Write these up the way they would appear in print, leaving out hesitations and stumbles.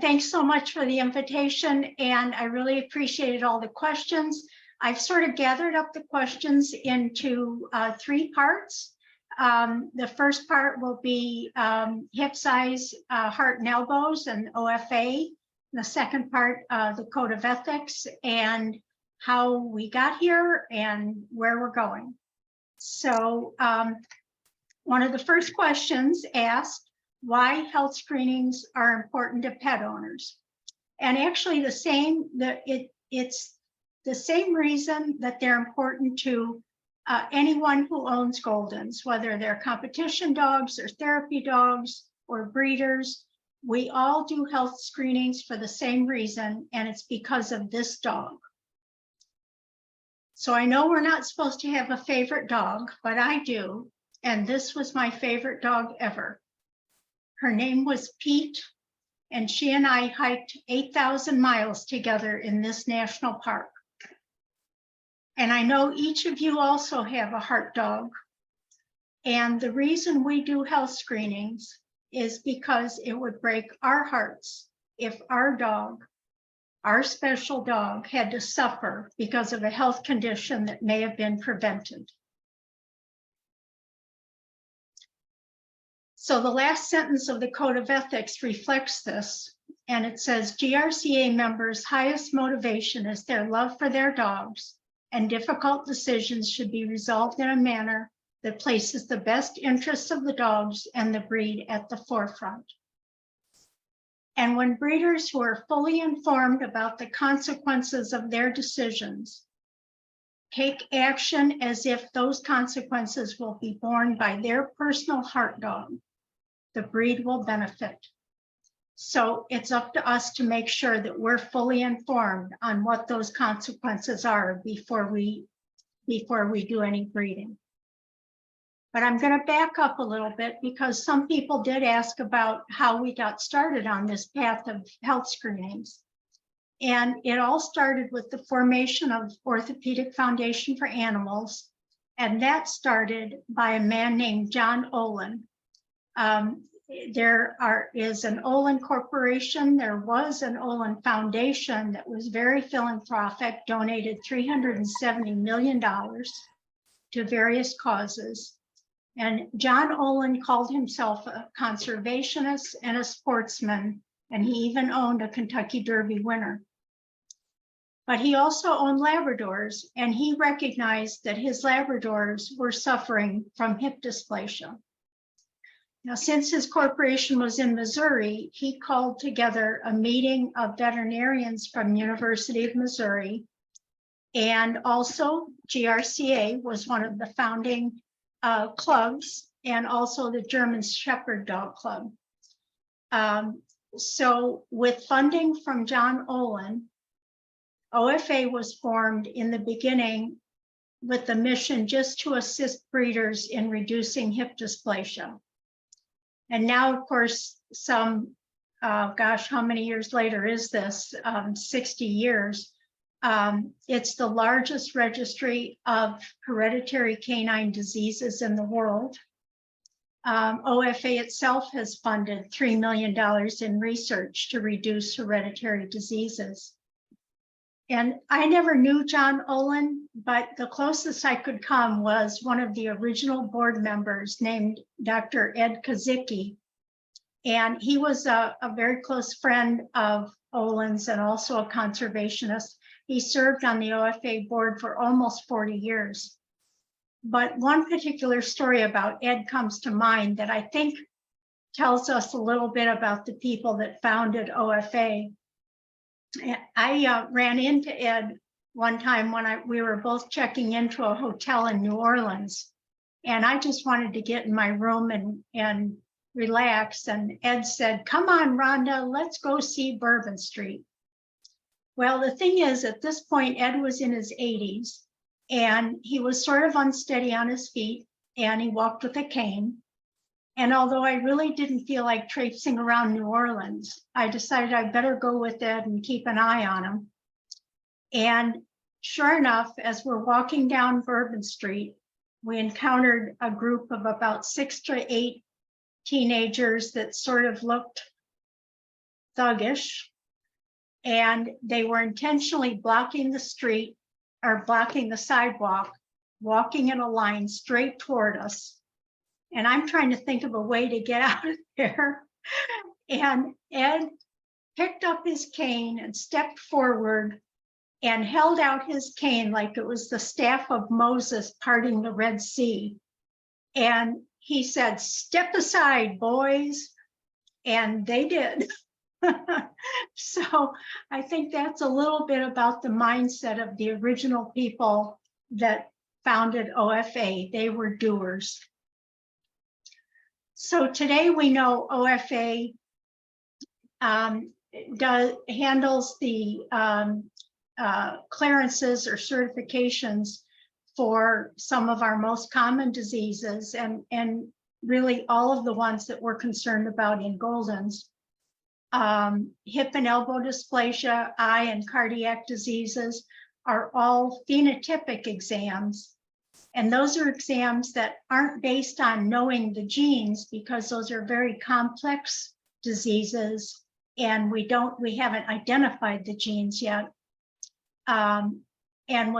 Thanks so much for the invitation, and I really appreciated all the questions. I've sort of gathered up the questions into 3 parts. The first part will be hip size, heart and elbows, and OFA. The second part, the code of ethics and how we got here and where we're going. So one of the first questions asked why health screenings are important to pet owners. And actually it's the same reason that they're important to anyone who owns Goldens, whether they're competition dogs or therapy dogs or breeders. We all do health screenings for the same reason, and it's because of this dog. So I know we're not supposed to have a favorite dog, but I do. And this was my favorite dog ever. Her name was Pete, and she and I hiked 8,000 miles together in this national park. And I know each of you also have a heart dog. And the reason we do health screenings is because it would break our hearts if our dog, our special dog, had to suffer because of a health condition that may have been prevented. So the last sentence of the Code of Ethics reflects this, and it says, GRCA members' highest motivation is their love for their dogs, and difficult decisions should be resolved in a manner that places the best interests of the dogs and the breed at the forefront. And when breeders who are fully informed about the consequences of their decisions take action as if those consequences will be borne by their personal heart dog, the breed will benefit. So it's up to us to make sure that we're fully informed on what those consequences are before we do any breeding. But I'm going to back up a little bit because some people did ask about how we got started on this path of health screenings. And it all started with the formation of Orthopedic Foundation for Animals. And that started by a man named John Olin. There is an Olin Corporation. There was an Olin Foundation that was very philanthropic, donated $370 million to various causes. And John Olin called himself a conservationist and a sportsman, and he even owned a Kentucky Derby winner. But he also owned Labradors, and he recognized that his Labradors were suffering from hip dysplasia. Now, since his corporation was in Missouri, he called together a meeting of veterinarians from the University of Missouri, and also GRCA was one of the founding clubs, and also the German Shepherd Dog Club. So with funding from John Olin, OFA was formed in the beginning with the mission just to assist breeders in reducing hip dysplasia. And now, of course, gosh, how many years later is this? 60 years. It's the largest registry of hereditary canine diseases in the world. OFA itself has funded $3 million in research to reduce hereditary diseases. And I never knew John Olin, but the closest I could come was one of the original board members named Dr. Ed Kazicki. And he was a very close friend of Olin's and also a conservationist. He served on the OFA board for almost 40 years. But one particular story about Ed comes to mind that I think tells us a little bit about the people that founded OFA. I ran into Ed one time when we were both checking into a hotel in New Orleans, and I just wanted to get in my room and relax. And Ed said, "Come on, Rhonda, let's go see Bourbon Street." Well, the thing is, at this point, Ed was in his 80s, and he was sort of unsteady on his feet, and he walked with a cane. And although I really didn't feel like traipsing around New Orleans, I decided I'd better go with Ed and keep an eye on him. And sure enough, as we're walking down Bourbon Street, we encountered a group of about 6 to 8 teenagers that sort of looked thuggish, and they were intentionally blocking the street or blocking the sidewalk, walking in a line straight toward us. And I'm trying to think of a way to get out of there. And Ed picked up his cane and stepped forward and held out his cane like it was the staff of Moses parting the Red Sea. And he said, "Step aside, boys." And they did. So I think that's a little bit about the mindset of the original people that founded OFA. They were doers. So today we know OFA handles the clearances or certifications for some of our most common diseases, and really all of the ones that we're concerned about in Goldens. Hip and elbow dysplasia, eye and cardiac diseases are all phenotypic exams. And those are exams that aren't based on knowing the genes, because those are very complex diseases and we haven't identified the genes yet. And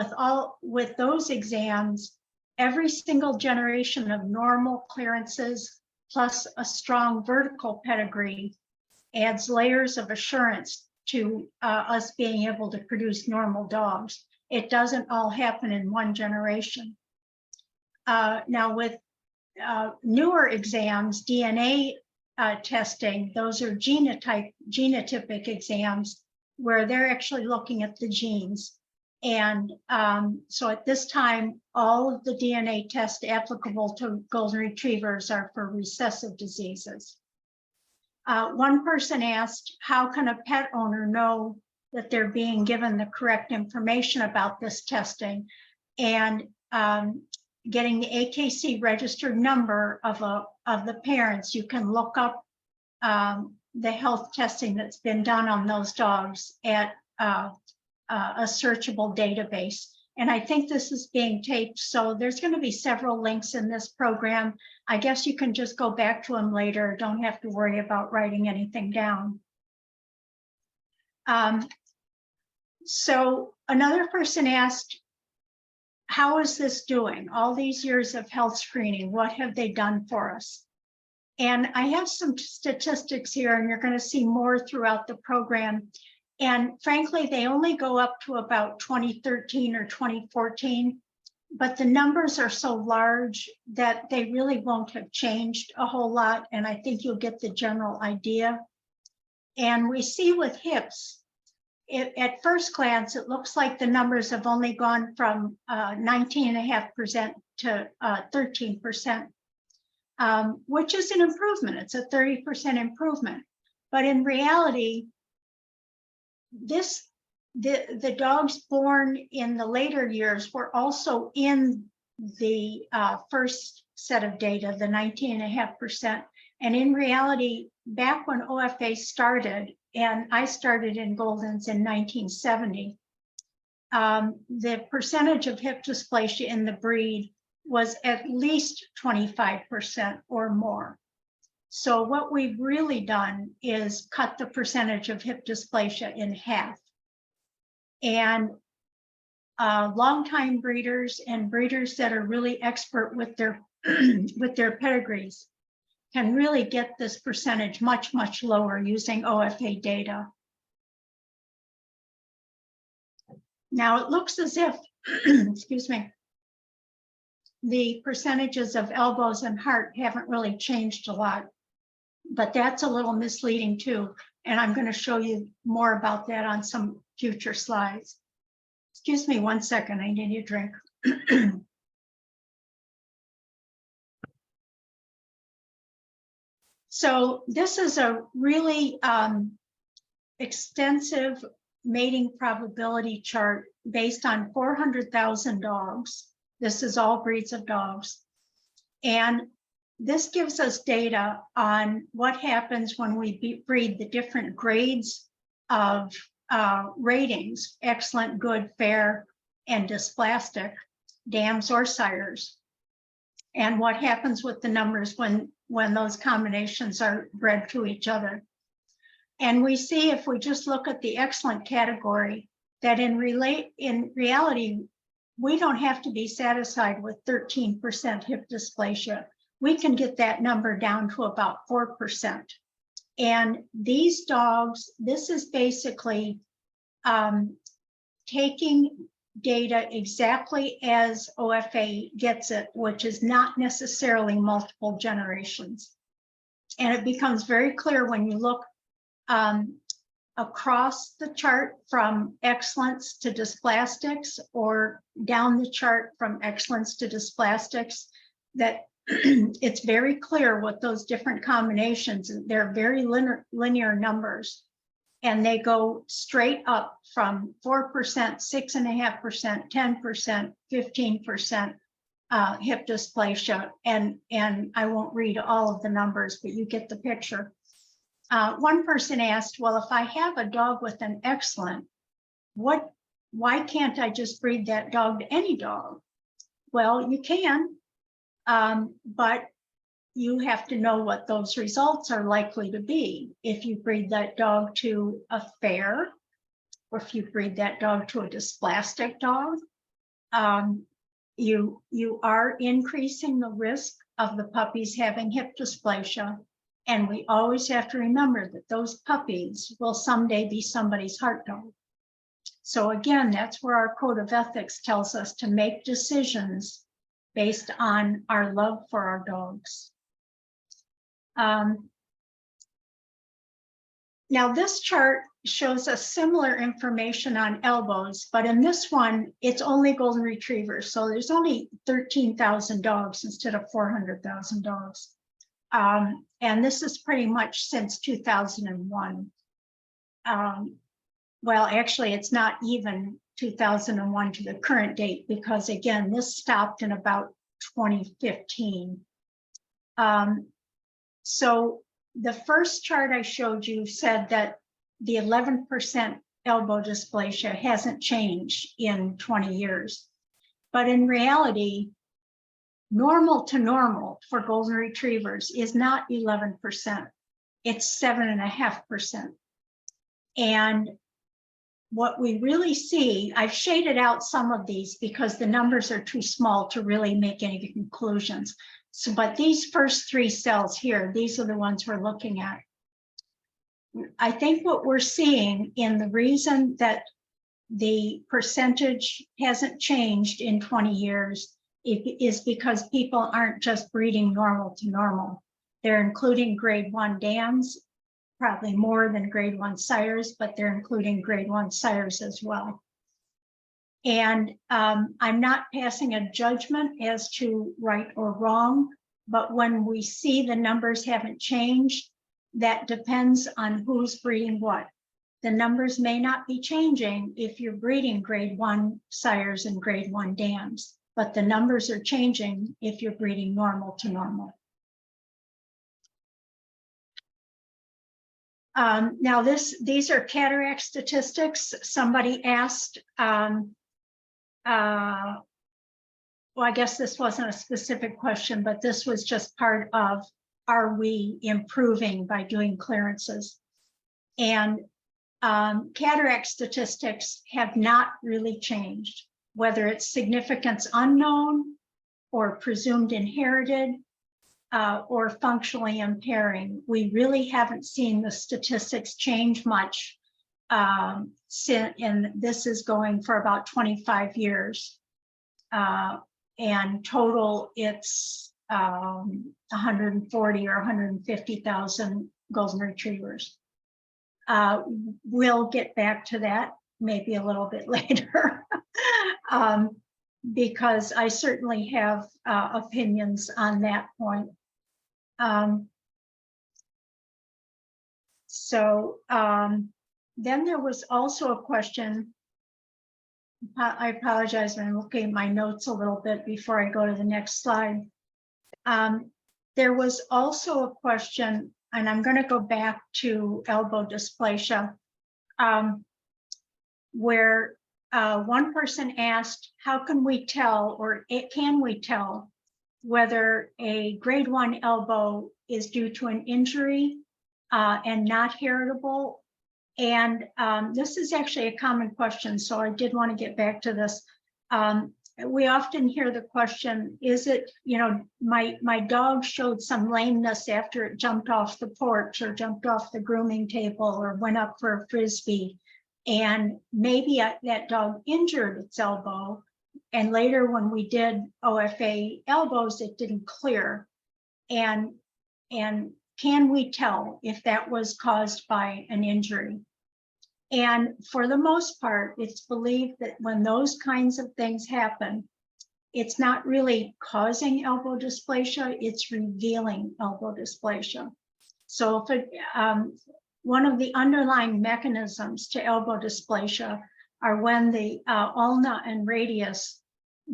with those exams, every single generation of normal clearances plus a strong vertical pedigree adds layers of assurance to us being able to produce normal dogs. It doesn't all happen in one generation. Now with newer exams, DNA testing, those are genotypic exams where they're actually looking at the genes. And so at this time, all of the DNA tests applicable to golden retrievers are for recessive diseases. One person asked, how can a pet owner know that they're being given the correct information about this testing? And getting the AKC registered number of the parents, you can look up the health testing that's been done on those dogs at a searchable database. And I think this is being taped, so there's going to be several links in this program. I guess you can just go back to them later. Don't have to worry about writing anything down. So another person asked, how is this doing? All these years of health screening, what have they done for us? And I have some statistics here, and you're going to see more throughout the program. And frankly, they only go up to about 2013 or 2014, but the numbers are so large that they really won't have changed a whole lot. And I think you'll get the general idea. And we see with hips, at first glance, it looks like the numbers have only gone from 19.5% to 13%, which is an improvement. It's a 30% improvement. But in reality, the dogs born in the later years were also in the first set of data, the 19.5%. And in reality, back when OFA started, and I started in Goldens in 1970, the percentage of hip dysplasia in the breed was at least 25% or more. So what we've really done is cut the percentage of hip dysplasia in half. And longtime breeders and breeders that are really expert with their with their pedigrees can really get this percentage much, much lower using OFA data. Now it looks as if, excuse me, the percentages of elbows and heart haven't really changed a lot, but that's a little misleading too. And I'm going to show you more about that on some future slides. Excuse me 1 second, I need a drink. So this is a really extensive mating probability chart based on 400,000 dogs. This is all breeds of dogs. And this gives us data on what happens when we breed the different grades of ratings, excellent, good, fair, and dysplastic, dams or sires, and what happens with the numbers when those combinations are bred to each other. And we see, if we just look at the excellent category, that in reality, we don't have to be satisfied with 13% hip dysplasia. We can get that number down to about 4%. And these dogs, this is basically taking data exactly as OFA gets it, which is not necessarily multiple generations. And it becomes very clear when you look across the chart from excellence to dysplastics, or down the chart from excellence to dysplastics, that it's very clear what those different combinations, they're very linear numbers, and they go straight up from 4%, 6.5%, 10%, 15% hip dysplasia. And I won't read all of the numbers, but you get the picture. One person asked, well, if I have a dog with an excellent, why can't I just breed that dog to any dog? Well, you can, but you have to know what those results are likely to be. If you breed that dog to a fair, or if you breed that dog to a dysplastic dog, you are increasing the risk of the puppies having hip dysplasia. And we always have to remember that those puppies will someday be somebody's heart dog. So again, that's where our code of ethics tells us to make decisions based on our love for our dogs. Now this chart shows us similar information on elbows, but in this one, it's only golden retrievers. So there's only 13,000 dogs instead of 400,000 dogs. And this is pretty much since 2001. Well, actually, it's not even 2001 to the current date, because again, this stopped in about 2015. So the first chart I showed you said that the 11% elbow dysplasia hasn't changed in 20 years. But in reality, normal to normal for golden retrievers is not 11%, it's 7.5%. And what we really see, I've shaded out some of these because the numbers are too small to really make any conclusions. So, but these first three cells here, these are the ones we're looking at. I think what we're seeing in the reason that the percentage hasn't changed in 20 years is because people aren't just breeding normal to normal. They're including grade 1 dams, probably more than grade 1 sires, but they're including grade 1 sires as well. And I'm not passing a judgment as to right or wrong, but when we see the numbers haven't changed, that depends on who's breeding what. The numbers may not be changing if you're breeding grade 1 sires and grade 1 dams, but the numbers are changing if you're breeding normal to normal. Now these are cataract statistics. Somebody asked, well, I guess this wasn't a specific question, but this was just part of, are we improving by doing clearances? And cataract statistics have not really changed, whether it's significance unknown or presumed inherited or functionally impairing. We really haven't seen the statistics change much since, and this is going for about 25 years. And total, it's 140 or 150,000 golden retrievers. We'll get back to that maybe a little bit later, because I certainly have opinions on that point. Then there was also a question. I apologize, I'm looking at my notes a little bit before I go to the next slide. There was also a question, and I'm going to go back to elbow dysplasia, where one person asked, how can we tell, or can we tell, whether a grade 1 elbow is due to an injury and not heritable. And this is actually a common question, so I did want to get back to this. We often hear the question, is it, my dog showed some lameness after it jumped off the porch or jumped off the grooming table or went up for a Frisbee. And maybe that dog injured its elbow. And later when we did OFA elbows, it didn't clear. And can we tell if that was caused by an injury? And for the most part, it's believed that when those kinds of things happen, it's not really causing elbow dysplasia, it's revealing elbow dysplasia. So if one of the underlying mechanisms to elbow dysplasia are when the ulna and radius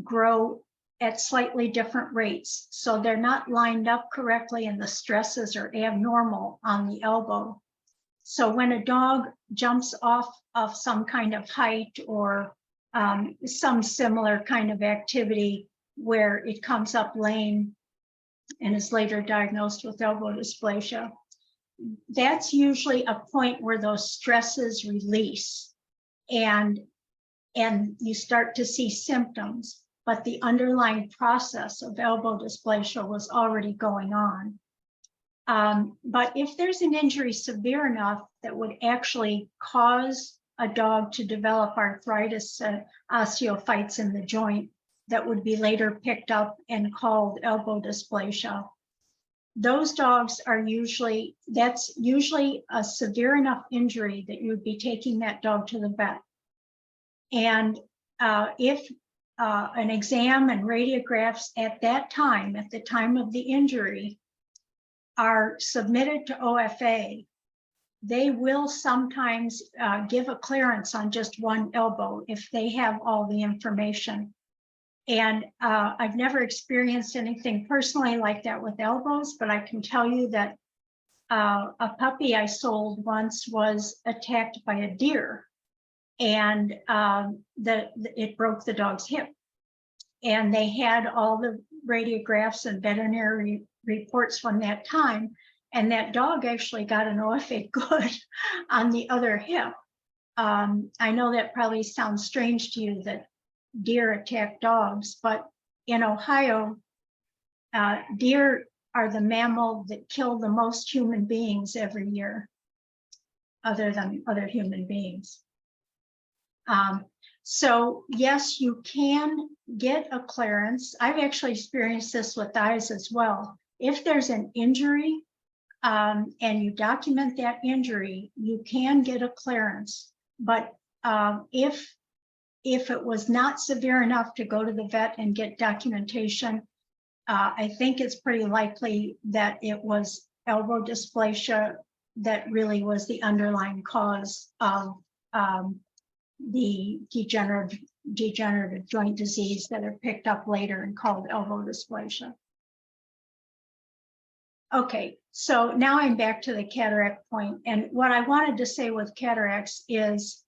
grow at slightly different rates. So they're not lined up correctly and the stresses are abnormal on the elbow. So when a dog jumps off of some kind of height or some similar kind of activity where it comes up lame and is later diagnosed with elbow dysplasia, that's usually a point where those stresses release and you start to see symptoms, but the underlying process of elbow dysplasia was already going on. But if there's an injury severe enough that would actually cause a dog to develop arthritis, osteophytes in the joint that would be later picked up and called elbow dysplasia, those dogs are that's usually a severe enough injury that you would be taking that dog to the vet. And if an exam and radiographs at that time, at the time of the injury, are submitted to OFA, they will sometimes give a clearance on just one elbow if they have all the information. And I've never experienced anything personally like that with elbows, but I can tell you that a puppy I sold once was attacked by a deer, and it broke the dog's hip. And they had all the radiographs and veterinary reports from that time, and that dog actually got an OFA good on the other hip. I know that probably sounds strange to you that deer attack dogs, but in Ohio, deer are the mammal that kill the most human beings every year, other than other human beings. So yes, you can get a clearance. I've actually experienced this with eyes as well. If there's an injury and you document that injury, you can get a clearance. But if it was not severe enough to go to the vet and get documentation, I think it's pretty likely that it was elbow dysplasia that really was the underlying cause of the degenerative joint disease that are picked up later and called elbow dysplasia. Okay, so now I'm back to the cataract point. And what I wanted to say with cataracts is,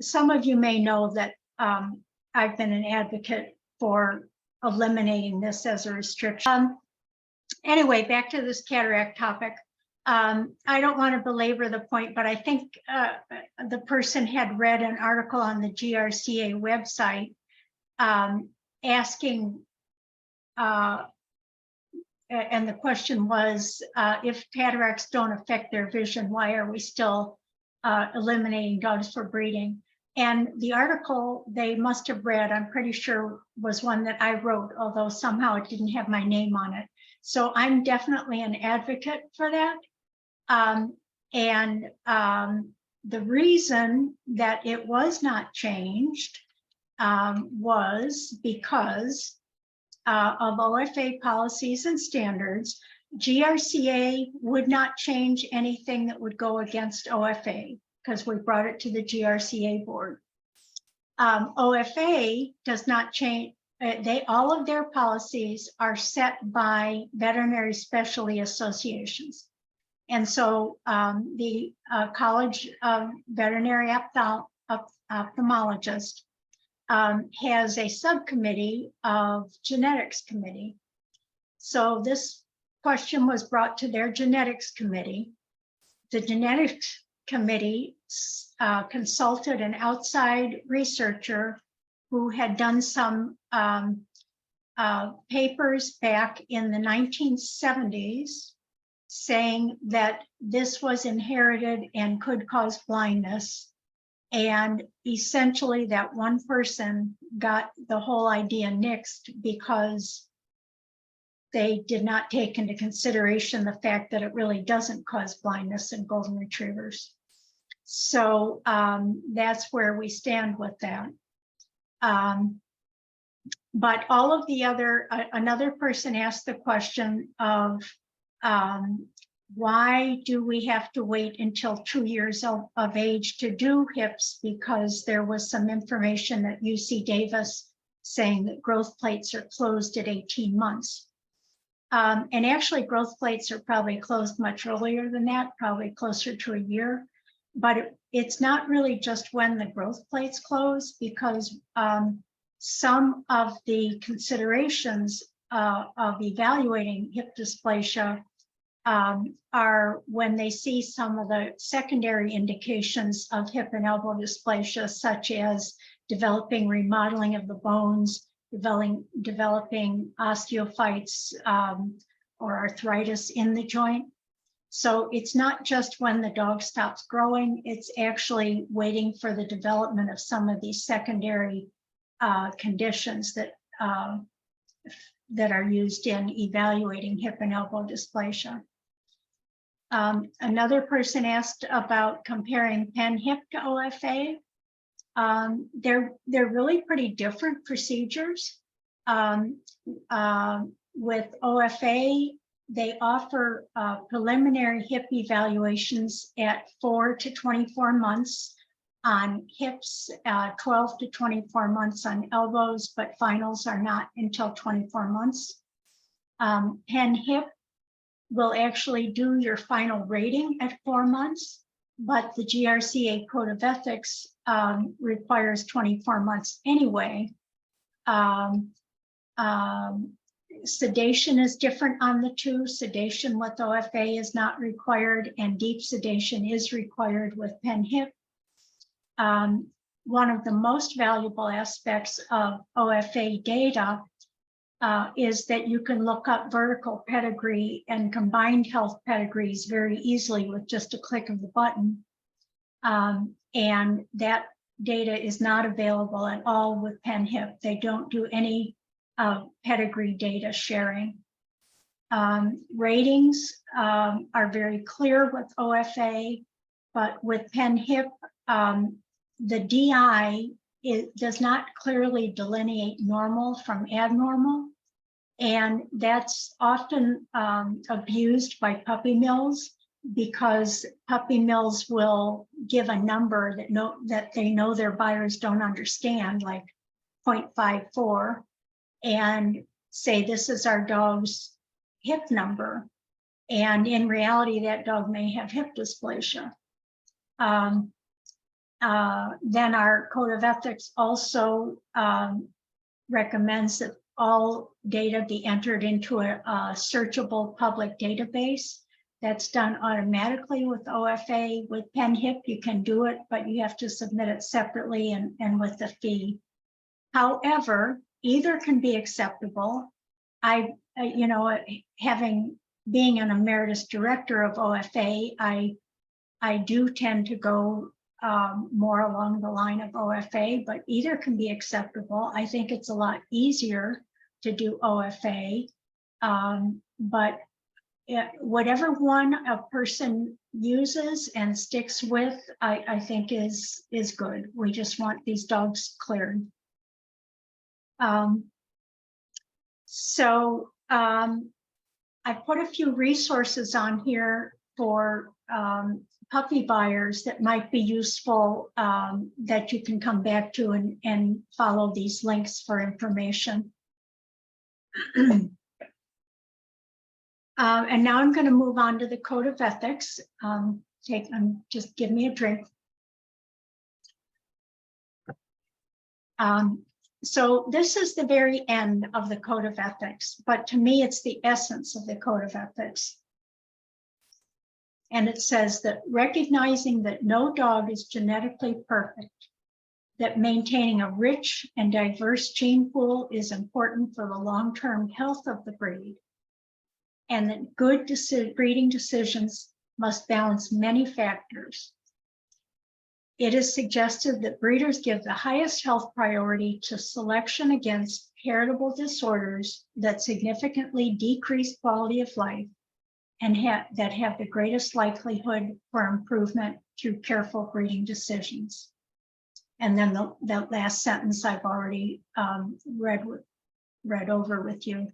some of you may know that I've been an advocate for eliminating this as a restriction. Anyway, back to this cataract topic. I don't want to belabor the point, but I think the person had read an article on the GRCA website asking, and the question was, if cataracts don't affect their vision, why are we still eliminating dogs for breeding? And the article they must have read, I'm pretty sure, was one that I wrote, although somehow it didn't have my name on it. So I'm definitely an advocate for that. The reason that it was not changed was because of OFA policies and standards. GRCA would not change anything that would go against OFA because we brought it to the GRCA board. OFA does not change. All of their policies are set by veterinary specialty associations. And so the College of Veterinary Ophthalmologists has a subcommittee of genetics committee. So this question was brought to their genetics committee. the genetics committee consulted an outside researcher who had done some papers back in the 1970s saying that this was inherited and could cause blindness. And essentially that one person got the whole idea nixed because they did not take into consideration the fact that it really doesn't cause blindness in golden retrievers. So that's where we stand with that. But all of the other, another person asked the question of why do we have to wait until 2 years of age to do hips? Because there was some information at UC Davis saying that growth plates are closed at 18 months. And actually growth plates are probably closed much earlier than that, probably closer to a year. But it's not really just when the growth plates close, because some of the considerations of evaluating hip dysplasia are when they see some of the secondary indications of hip and elbow dysplasia, such as developing remodeling of the bones, developing osteophytes or arthritis in the joint. So it's not just when the dog stops growing, it's actually waiting for the development of some of these secondary conditions that are used in evaluating hip and elbow dysplasia. Another person asked about comparing pen hip to OFA. They're really pretty different procedures. With OFA, they offer preliminary hip evaluations at 4 to 24 months on hips, 12 to 24 months on elbows, but finals are not until 24 months. Pen hip will actually do your final rating at 4 months, but the GRCA Code of Ethics requires 24 months anyway. Sedation is different on the two. Sedation with OFA is not required, and deep sedation is required with pen hip. One of the most valuable aspects of OFA data is that you can look up vertical pedigree and combined health pedigrees very easily with just a click of the button. And that data is not available at all with pen hip. They don't do any pedigree data sharing. Ratings are very clear with OFA, but with pen hip, the DI does not clearly delineate normal from abnormal, and that's often abused by puppy mills, because puppy mills will give a number that they know their buyers don't understand, like 0.54, and say this is our dog's hip number, and in reality that dog may have hip dysplasia. Then our Code of Ethics also recommends that all data be entered into a searchable public database. That's done automatically with OFA. With pen hip, you can do it, but you have to submit it separately and with a fee. However, either can be acceptable. Being an emeritus director of OFA, I do tend to go more along the line of OFA, but either can be acceptable. I think it's a lot easier to do OFA, but whatever one a person uses and sticks with, I think is good. We just want these dogs cleared. I put a few resources on here for puppy buyers that might be useful, that you can come back to and follow these links for information. And now I'm going to move on to the Code of Ethics. Just give me a drink. So this is the very end of the Code of Ethics, but to me, it's the essence of the Code of Ethics. And it says that recognizing that no dog is genetically perfect, that maintaining a rich and diverse gene pool is important for the long-term health of the breed, and that good breeding decisions must balance many factors. It is suggested that breeders give the highest health priority to selection against heritable disorders that significantly decrease quality of life and that have the greatest likelihood for improvement through careful breeding decisions. And then the last sentence I've already read over with you.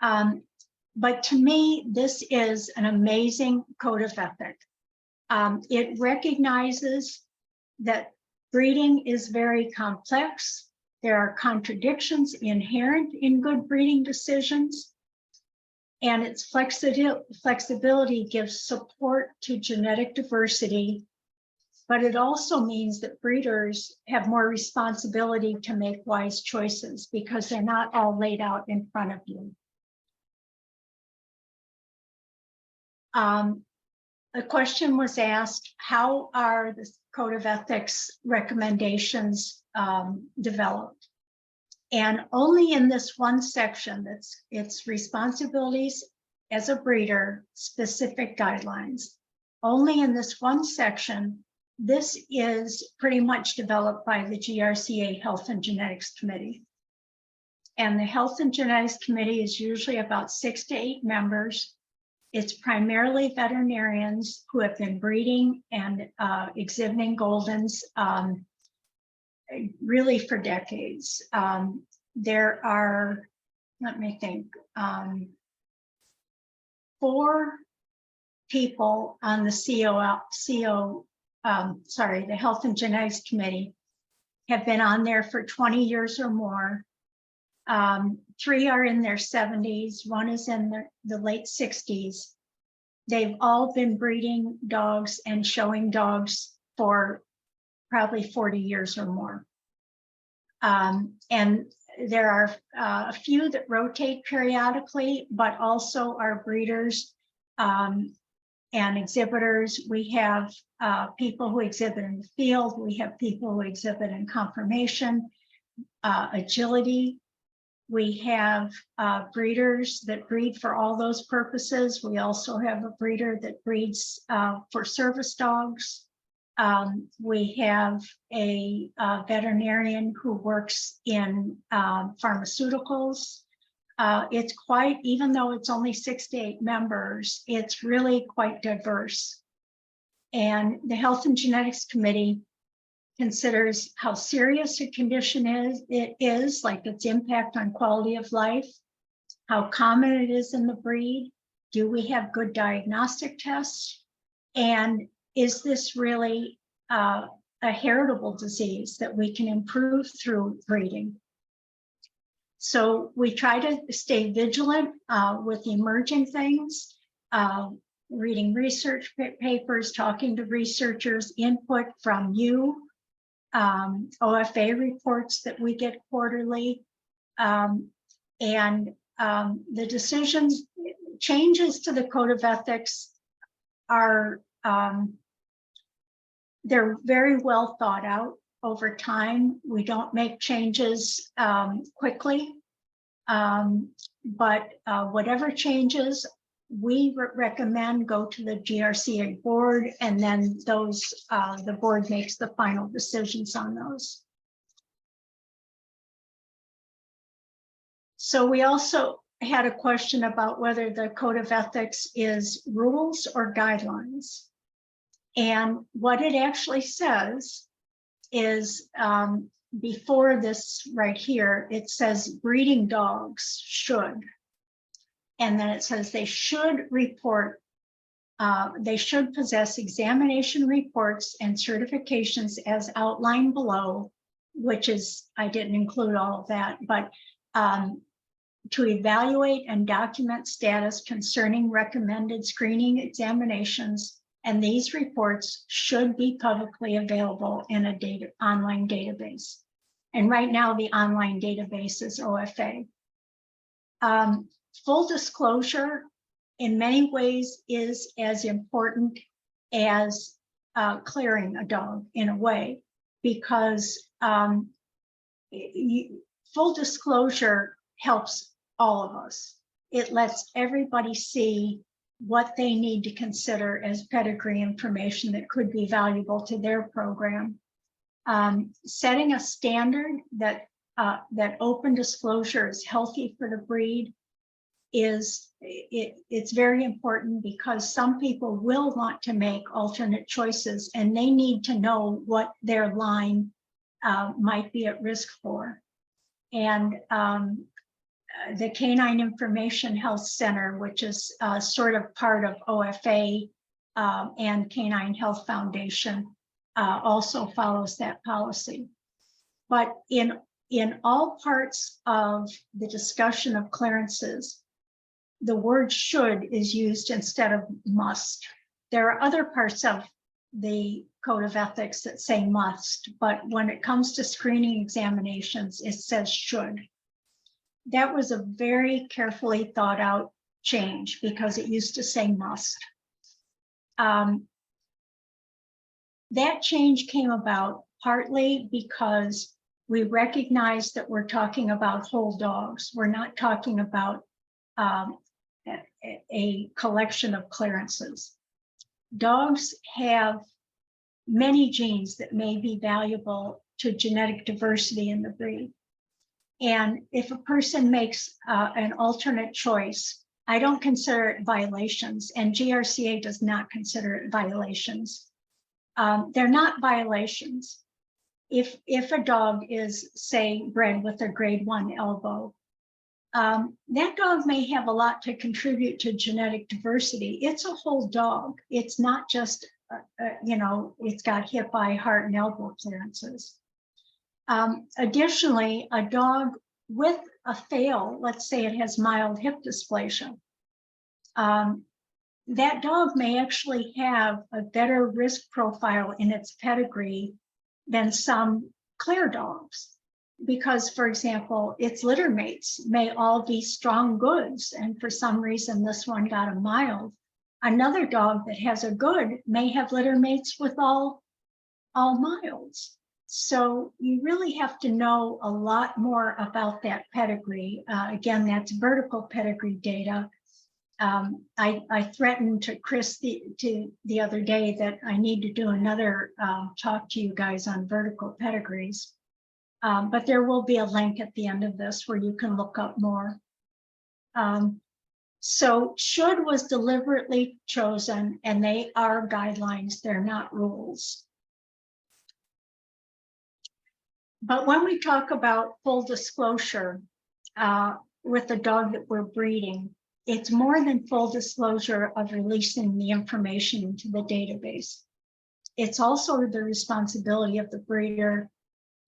But to me, this is an amazing code of ethics. It recognizes that breeding is very complex. There are contradictions inherent in good breeding decisions, and its flexibility gives support to genetic diversity, but it also means that breeders have more responsibility to make wise choices because they're not all laid out in front of you. A question was asked, how are the Code of Ethics recommendations developed? And only in this one section, that's its responsibilities as a breeder, specific guidelines. Only in this one section, this is pretty much developed by the GRCA Health and Genetics Committee. And the Health and Genetics Committee is usually about 6 to 8 members. It's primarily veterinarians who have been breeding and exhibiting Goldens really for decades. There are, let me think, 4 people on the the Health and Genetics Committee have been on there for 20 years or more. 3 are in their 70s, 1 is in the late 60s. They've all been breeding dogs and showing dogs for probably 40 years or more. And there are a few that rotate periodically, but also are breeders and exhibitors. We have people who exhibit in the field. We have people who exhibit in conformation, agility. We have breeders that breed for all those purposes. We also have a breeder that breeds for service dogs. We have a veterinarian who works in pharmaceuticals. It's quite, even though it's only 6 to 8 members, it's really quite diverse. And the Health and Genetics Committee considers how serious a condition is, like its impact on quality of life, how common it is in the breed, do we have good diagnostic tests, and is this really a heritable disease that we can improve through breeding? So we try to stay vigilant with the emerging things, reading research papers, talking to researchers, input from you, OFA reports that we get quarterly, and the decisions, changes to the Code of Ethics are, they're very well thought out over time. We don't make changes quickly, but whatever changes, we recommend go to the GRCA board, and then those the board makes the final decisions on those. So we also had a question about whether the Code of Ethics is rules or guidelines. And what it actually says is, before this right here, it says breeding dogs should. And then it says they should report, they should possess examination reports and certifications as outlined below, which is, I didn't include all of that, but to evaluate and document status concerning recommended screening examinations. And these reports should be publicly available in a online database. And right now the online database is OFA. Full disclosure, in many ways is as important as clearing a dog in a way, because full disclosure helps all of us. It lets everybody see what they need to consider as pedigree information that could be valuable to their program. Setting a standard that open disclosure is healthy for the breed it's very important, because some people will want to make alternate choices and they need to know what their line might be at risk for. And the Canine Information Health Center, which is sort of part of OFA and Canine Health Foundation, also follows that policy. But in all parts of the discussion of clearances, the word should is used instead of must. There are other parts of the Code of Ethics that say must, but when it comes to screening examinations, it says should. That was a very carefully thought out change, because it used to say must. That change came about partly because we recognize that we're talking about whole dogs. We're not talking about a collection of clearances. Dogs have many genes that may be valuable to genetic diversity in the breed. And if a person makes an alternate choice, I don't consider it violations, and GRCA does not consider it violations. They're not violations. If a dog is, say, bred with a grade 1 elbow, that dog may have a lot to contribute to genetic diversity. It's a whole dog. It's not just, it's got hip, eye, heart, and elbow clearances. Additionally, a dog with a fail, let's say it has mild hip dysplasia, that dog may actually have a better risk profile in its pedigree than some clear dogs. Because, for example, its litter mates may all be strong goods, and for some reason this one got a mild. Another dog that has a good may have litter mates with all milds. So you really have to know a lot more about that pedigree. Again, that's vertical pedigree data. I threatened to Chris the other day that I need to do another talk to you guys on vertical pedigrees. But there will be a link at the end of this where you can look up more. So should was deliberately chosen, and they are guidelines, they're not rules. But when we talk about full disclosure with the dog that we're breeding, it's more than full disclosure of releasing the information into the database. It's also the responsibility of the breeder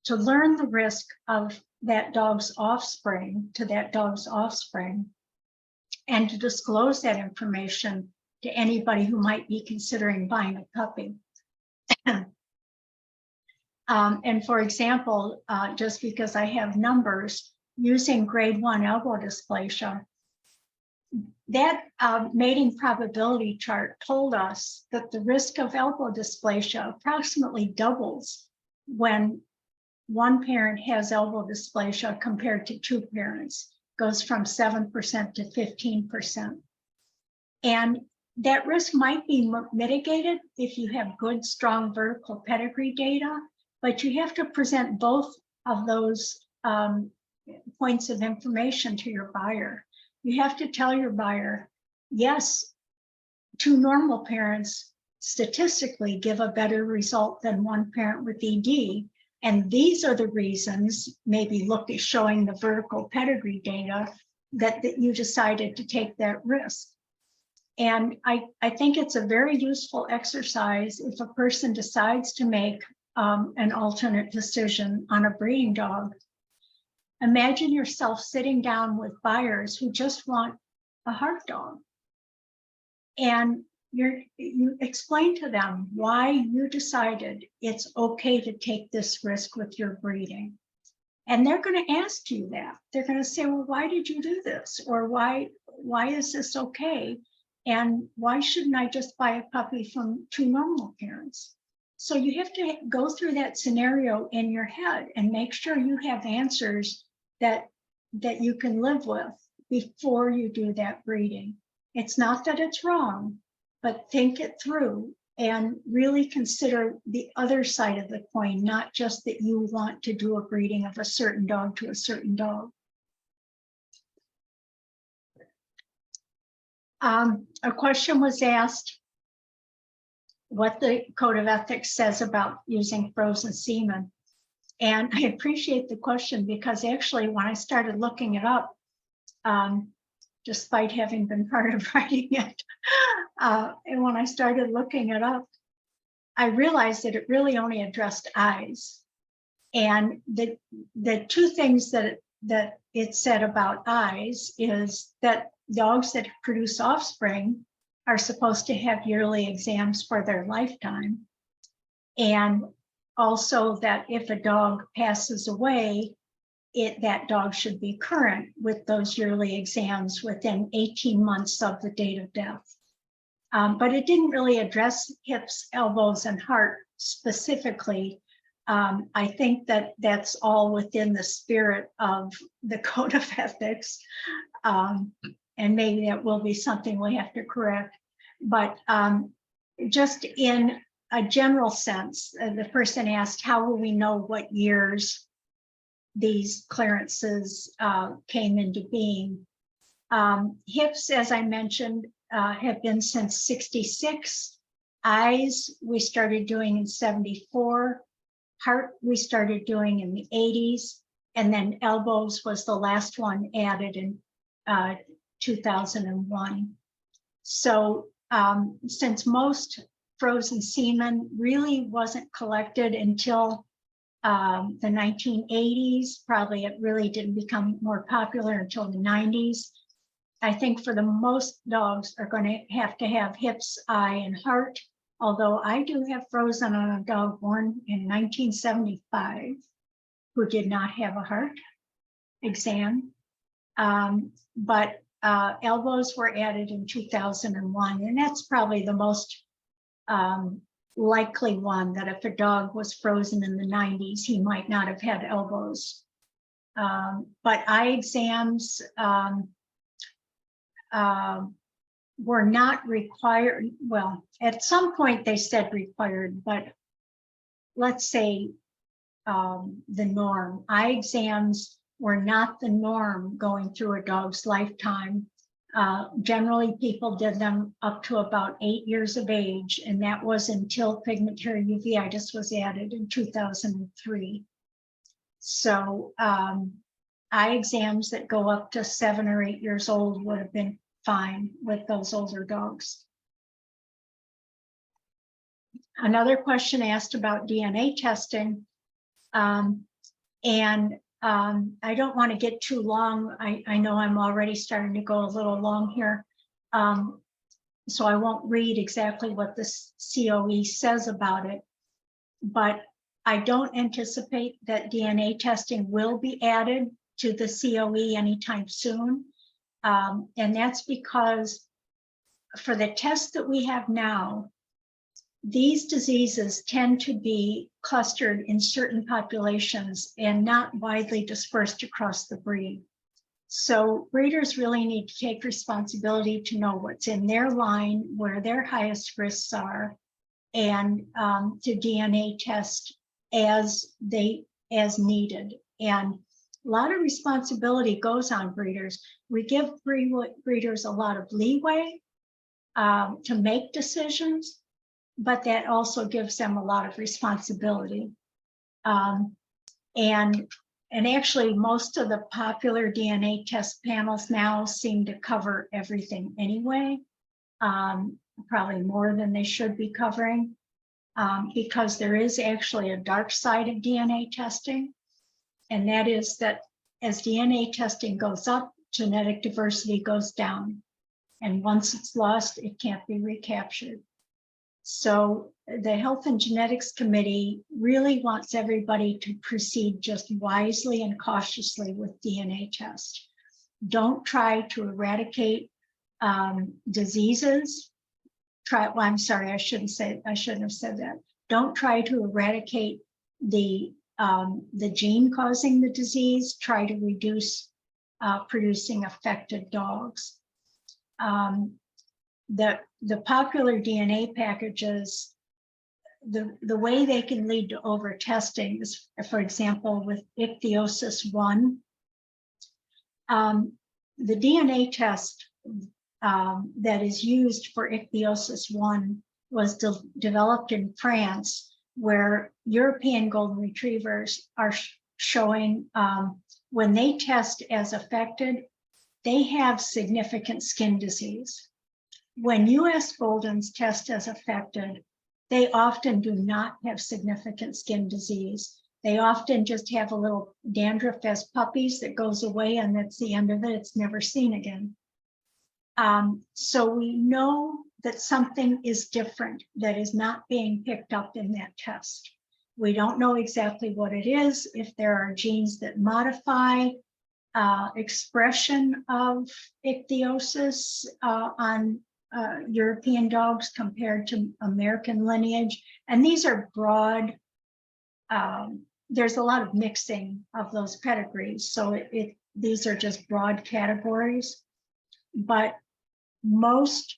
to learn the risk of that dog's offspring to that dog's offspring, and to disclose that information to anybody who might be considering buying a puppy. And for example, just because I have numbers, using grade 1 elbow dysplasia, that mating probability chart told us that the risk of elbow dysplasia approximately doubles when one parent has elbow dysplasia compared to 2 parents, goes from 7% to 15%. And that risk might be mitigated if you have good, strong vertical pedigree data, but you have to present both of those points of information to your buyer. You have to tell your buyer, yes, 2 normal parents statistically give a better result than 1 parent with ED. And these are the reasons, maybe look at showing the vertical pedigree data, that you decided to take that risk. And I think it's a very useful exercise if a person decides to make an alternate decision on a breeding dog. Imagine yourself sitting down with buyers who just want a heart dog. And you explain to them why you decided it's okay to take this risk with your breeding. And they're going to ask you that. They're going to say, well, why did you do this? Or why is this okay? And why shouldn't I just buy a puppy from two normal parents? So you have to go through that scenario in your head and make sure you have answers that you can live with before you do that breeding. It's not that it's wrong, but think it through and really consider the other side of the coin, not just that you want to do a breeding of a certain dog to a certain dog. A question was asked what the Code of Ethics says about using frozen semen. And I appreciate the question because actually when I started looking it up, despite having been part of writing it, and when I started looking it up, I realized that it really only addressed eyes. And the two things that it said about eyes is that dogs that produce offspring are supposed to have yearly exams for their lifetime. And also that if a dog passes away, that dog should be current with those yearly exams within 18 months of the date of death. But it didn't really address hips, elbows, and heart specifically. I think that that's all within the spirit of the Code of Ethics. And maybe that will be something we have to correct. But just in a general sense, the person asked, how will we know what years these clearances came into being? Hips, as I mentioned, have been since 66. Eyes, we started doing in 74. Heart, we started doing in the 80s. And then elbows was the last one added in 2001. So since most frozen semen really wasn't collected until the 1980s, probably it really didn't become more popular until the 90s. I think for the most dogs are going to have hips, eye, and heart, although I do have frozen on a dog born in 1975 who did not have a heart exam. But elbows were added in 2001, and that's probably the most likely one, that if a dog was frozen in the 90s, he might not have had elbows. But eye exams were not required. Well, at some point they said required, but let's say the norm. Eye exams were not the norm going through a dog's lifetime. Generally, people did them up to about 8 years of age, and that was until pigmentary uveitis was added in 2003. So eye exams that go up to 7 or 8 years old would have been fine with those older dogs. Another question asked about DNA testing. I don't want to get too long. I know I'm already starting to go a little long here. So I won't read exactly what the COE says about it, but I don't anticipate that DNA testing will be added to the COE anytime soon. And that's because for the tests that we have now, these diseases tend to be clustered in certain populations and not widely dispersed across the breed. So breeders really need to take responsibility to know what's in their line, where their highest risks are, and to DNA test as needed. And a lot of responsibility goes on breeders. We give breeders a lot of leeway to make decisions, but that also gives them a lot of responsibility. And actually, most of the popular DNA test panels now seem to cover everything anyway, probably more than they should be covering, because there is actually a dark side of DNA testing. And that is that as DNA testing goes up, genetic diversity goes down. And once it's lost, it can't be recaptured. So the Health and Genetics Committee really wants everybody to proceed just wisely and cautiously with DNA tests. Don't try to eradicate diseases. Well, I'm sorry, I shouldn't have said that. Don't try to eradicate the gene causing the disease. Try to reduce producing affected dogs. The popular DNA packages, the way they can lead to over testing is, for example, with ichthyosis 1. The DNA test that is used for ichthyosis 1 was developed in France, where European golden retrievers are showing when they test as affected, they have significant skin disease. When US Goldens test as affected, they often do not have significant skin disease. They often just have a little dandruff as puppies that goes away, and that's the end of it. It's never seen again. So we know that something is different that is not being picked up in that test. We don't know exactly what it is, if there are genes that modify expression of ichthyosis on European dogs compared to American lineage. And these are broad, there's a lot of mixing of those pedigrees. So these are just broad categories. But most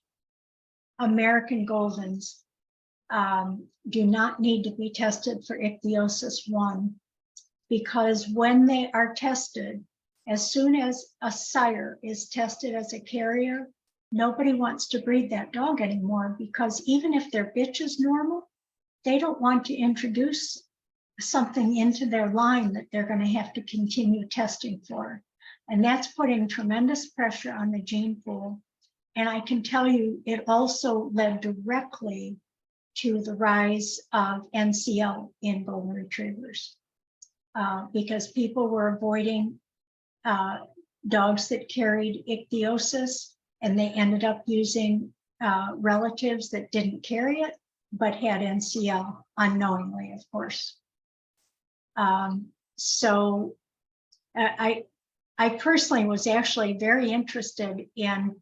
American Goldens do not need to be tested for ichthyosis 1, because when they are tested, as soon as a sire is tested as a carrier, nobody wants to breed that dog anymore, because even if their bitch is normal, they don't want to introduce something into their line that they're going to have to continue testing for. And that's putting tremendous pressure on the gene pool. And I can tell you, it also led directly to the rise of NCL in golden retrievers, because people were avoiding dogs that carried ichthyosis, and they ended up using relatives that didn't carry it, but had NCL unknowingly, of course. So I personally was actually very interested in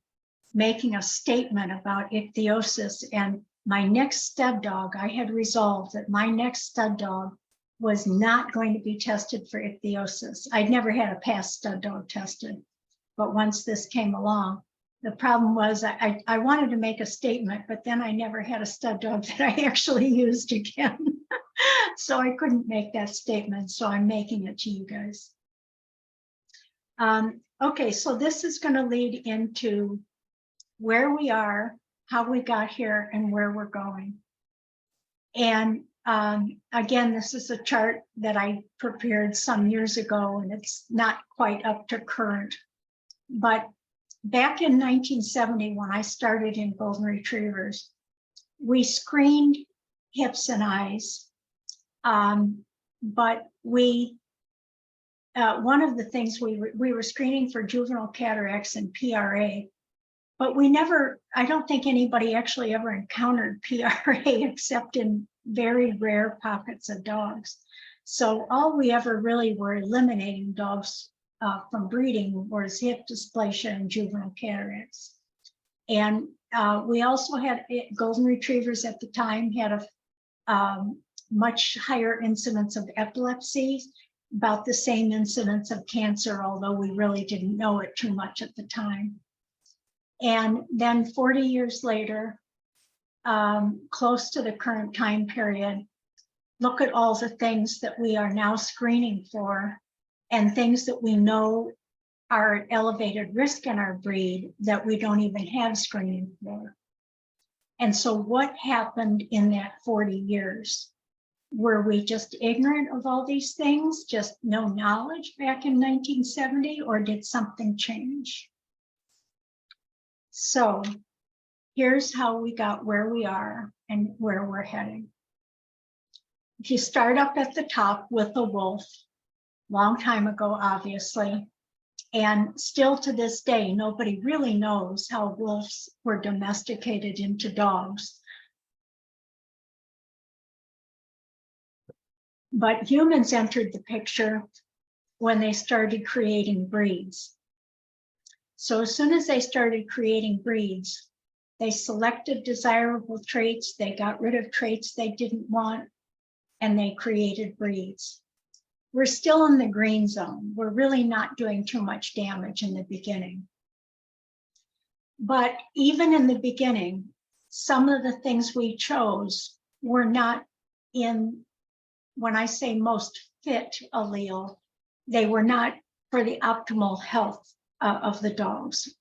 making a statement about ichthyosis, and my next stud dog, I had resolved that my next stud dog was not going to be tested for ichthyosis. I'd never had a past stud dog tested, but once this came along, the problem was I wanted to make a statement, but then I never had a stud dog that I actually used again. So I couldn't make that statement, so I'm making it to you guys. Okay, so this is going to lead into where we are, how we got here, and where we're going. And again, this is a chart that I prepared some years ago, and it's not quite up to current. But back in 1970, when I started in golden retrievers, we screened hips and eyes. But one of the things we were screening for juvenile cataracts and PRA, but I don't think anybody actually ever encountered PRA except in very rare pockets of dogs. So all we ever really were eliminating dogs from breeding was hip dysplasia and juvenile cataracts. And we also had golden retrievers at the time had a much higher incidence of epilepsy, about the same incidence of cancer, although we really didn't know it too much at the time. And then 40 years later, close to the current time period, look at all the things that we are now screening for, and things that we know are at elevated risk in our breed that we don't even have screening for. And so what happened in that 40 years? Were we just ignorant of all these things, just no knowledge back in 1970, or did something change? So here's how we got where we are and where we're heading. If you start up at the top with a wolf, long time ago, obviously, and still to this day, nobody really knows how wolves were domesticated into dogs. But humans entered the picture when they started creating breeds. So as soon as they started creating breeds, they selected desirable traits, they got rid of traits they didn't want, and they created breeds. We're still in the green zone. We're really not doing too much damage in the beginning. But even in the beginning, some of the things we chose were not in, when I say most fit allele, they were not for the optimal health of the dogs.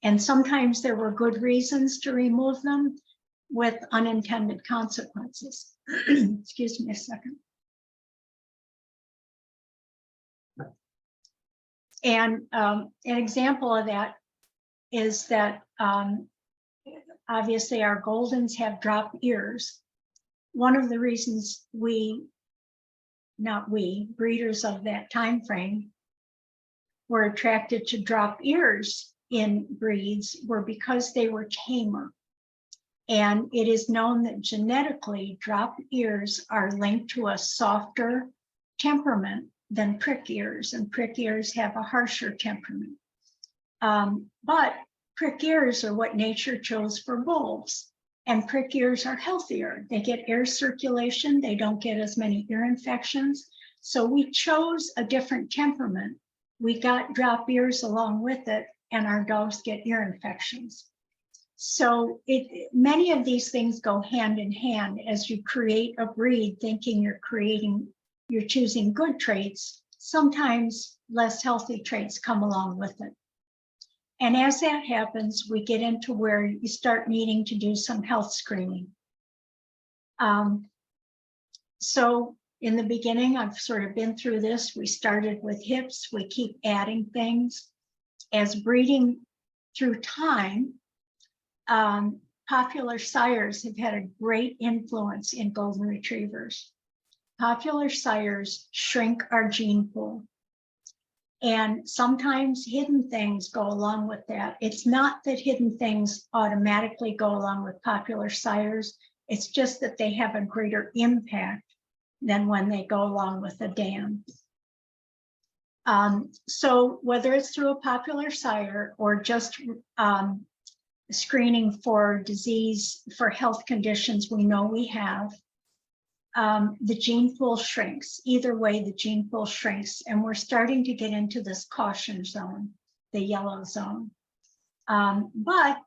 And sometimes there were good reasons to remove them with unintended consequences. Excuse me a second. And an example of that is that obviously our Goldens have drop ears. One of the reasons breeders of that time frame were attracted to drop ears in breeds were because they were tamer. And it is known that genetically drop ears are linked to a softer temperament than prick ears, and prick ears have a harsher temperament. But prick ears are what nature chose for wolves, and prick ears are healthier. They get air circulation, they don't get as many ear infections. So we chose a different temperament. We got drop ears along with it, and our dogs get ear infections. So many of these things go hand in hand as you create a breed thinking you're choosing good traits. Sometimes less healthy traits come along with it. And as that happens, we get into where you start needing to do some health screening. So in the beginning, I've sort of been through this. We started with hips, we keep adding things. As breeding through time, popular sires have had a great influence in golden retrievers. Popular sires shrink our gene pool. And sometimes hidden things go along with that. It's not that hidden things automatically go along with popular sires. It's just that they have a greater impact than when they go along with a dam. So whether it's through a popular sire or just screening for disease, for health conditions we know we have, the gene pool shrinks. Either way, the gene pool shrinks, and we're starting to get into this caution zone, the yellow zone. But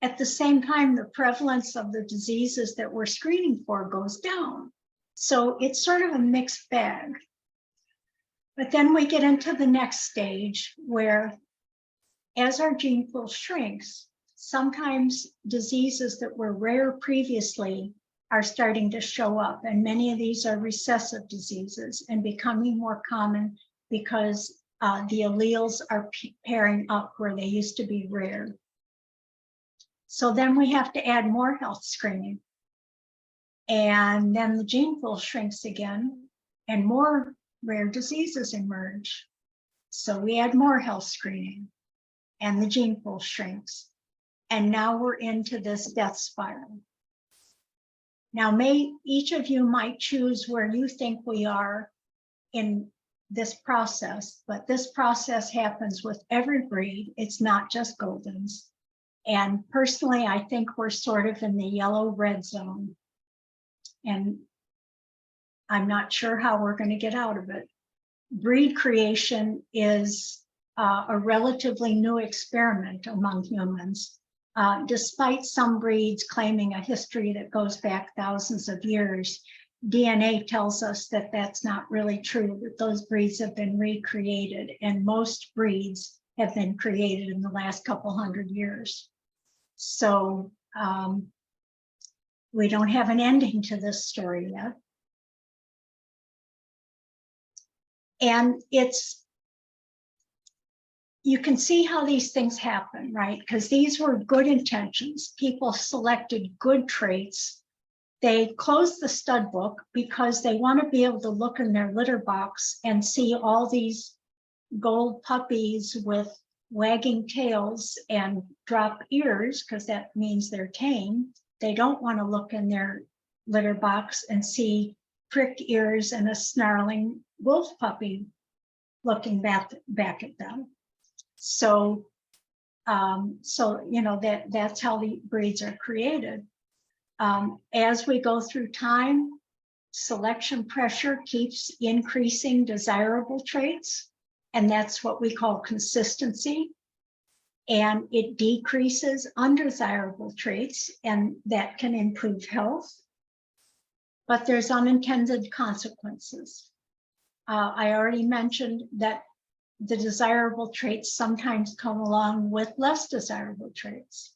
at the same time, the prevalence of the diseases that we're screening for goes down. So it's sort of a mixed bag. But then we get into the next stage where, as our gene pool shrinks, sometimes diseases that were rare previously are starting to show up, and many of these are recessive diseases and becoming more common because the alleles are pairing up where they used to be rare. So then we have to add more health screening, and then the gene pool shrinks again and more rare diseases emerge. So we add more health screening and the gene pool shrinks, and now we're into this death spiral. Now, each of you might choose where you think we are in this process, but this process happens with every breed. It's not just Goldens. And personally, I think we're sort of in the yellow-red zone. And I'm not sure how we're going to get out of it. Breed creation is a relatively new experiment among humans. Despite some breeds claiming a history that goes back thousands of years, DNA tells us that that's not really true, that those breeds have been recreated, and most breeds have been created in the last couple hundred years. So we don't have an ending to this story yet. And you can see how these things happen, right? Because these were good intentions. People selected good traits. They closed the stud book because they want to be able to look in their litter box and see all these gold puppies with wagging tails and drop ears, because that means they're tame. They don't want to look in their litter box and see prick ears and a snarling wolf puppy looking back at them. So, that's how the breeds are created. As we go through time, selection pressure keeps increasing desirable traits, and that's what we call consistency. And it decreases undesirable traits, and that can improve health. But there's unintended consequences. I already mentioned that the desirable traits sometimes come along with less desirable traits.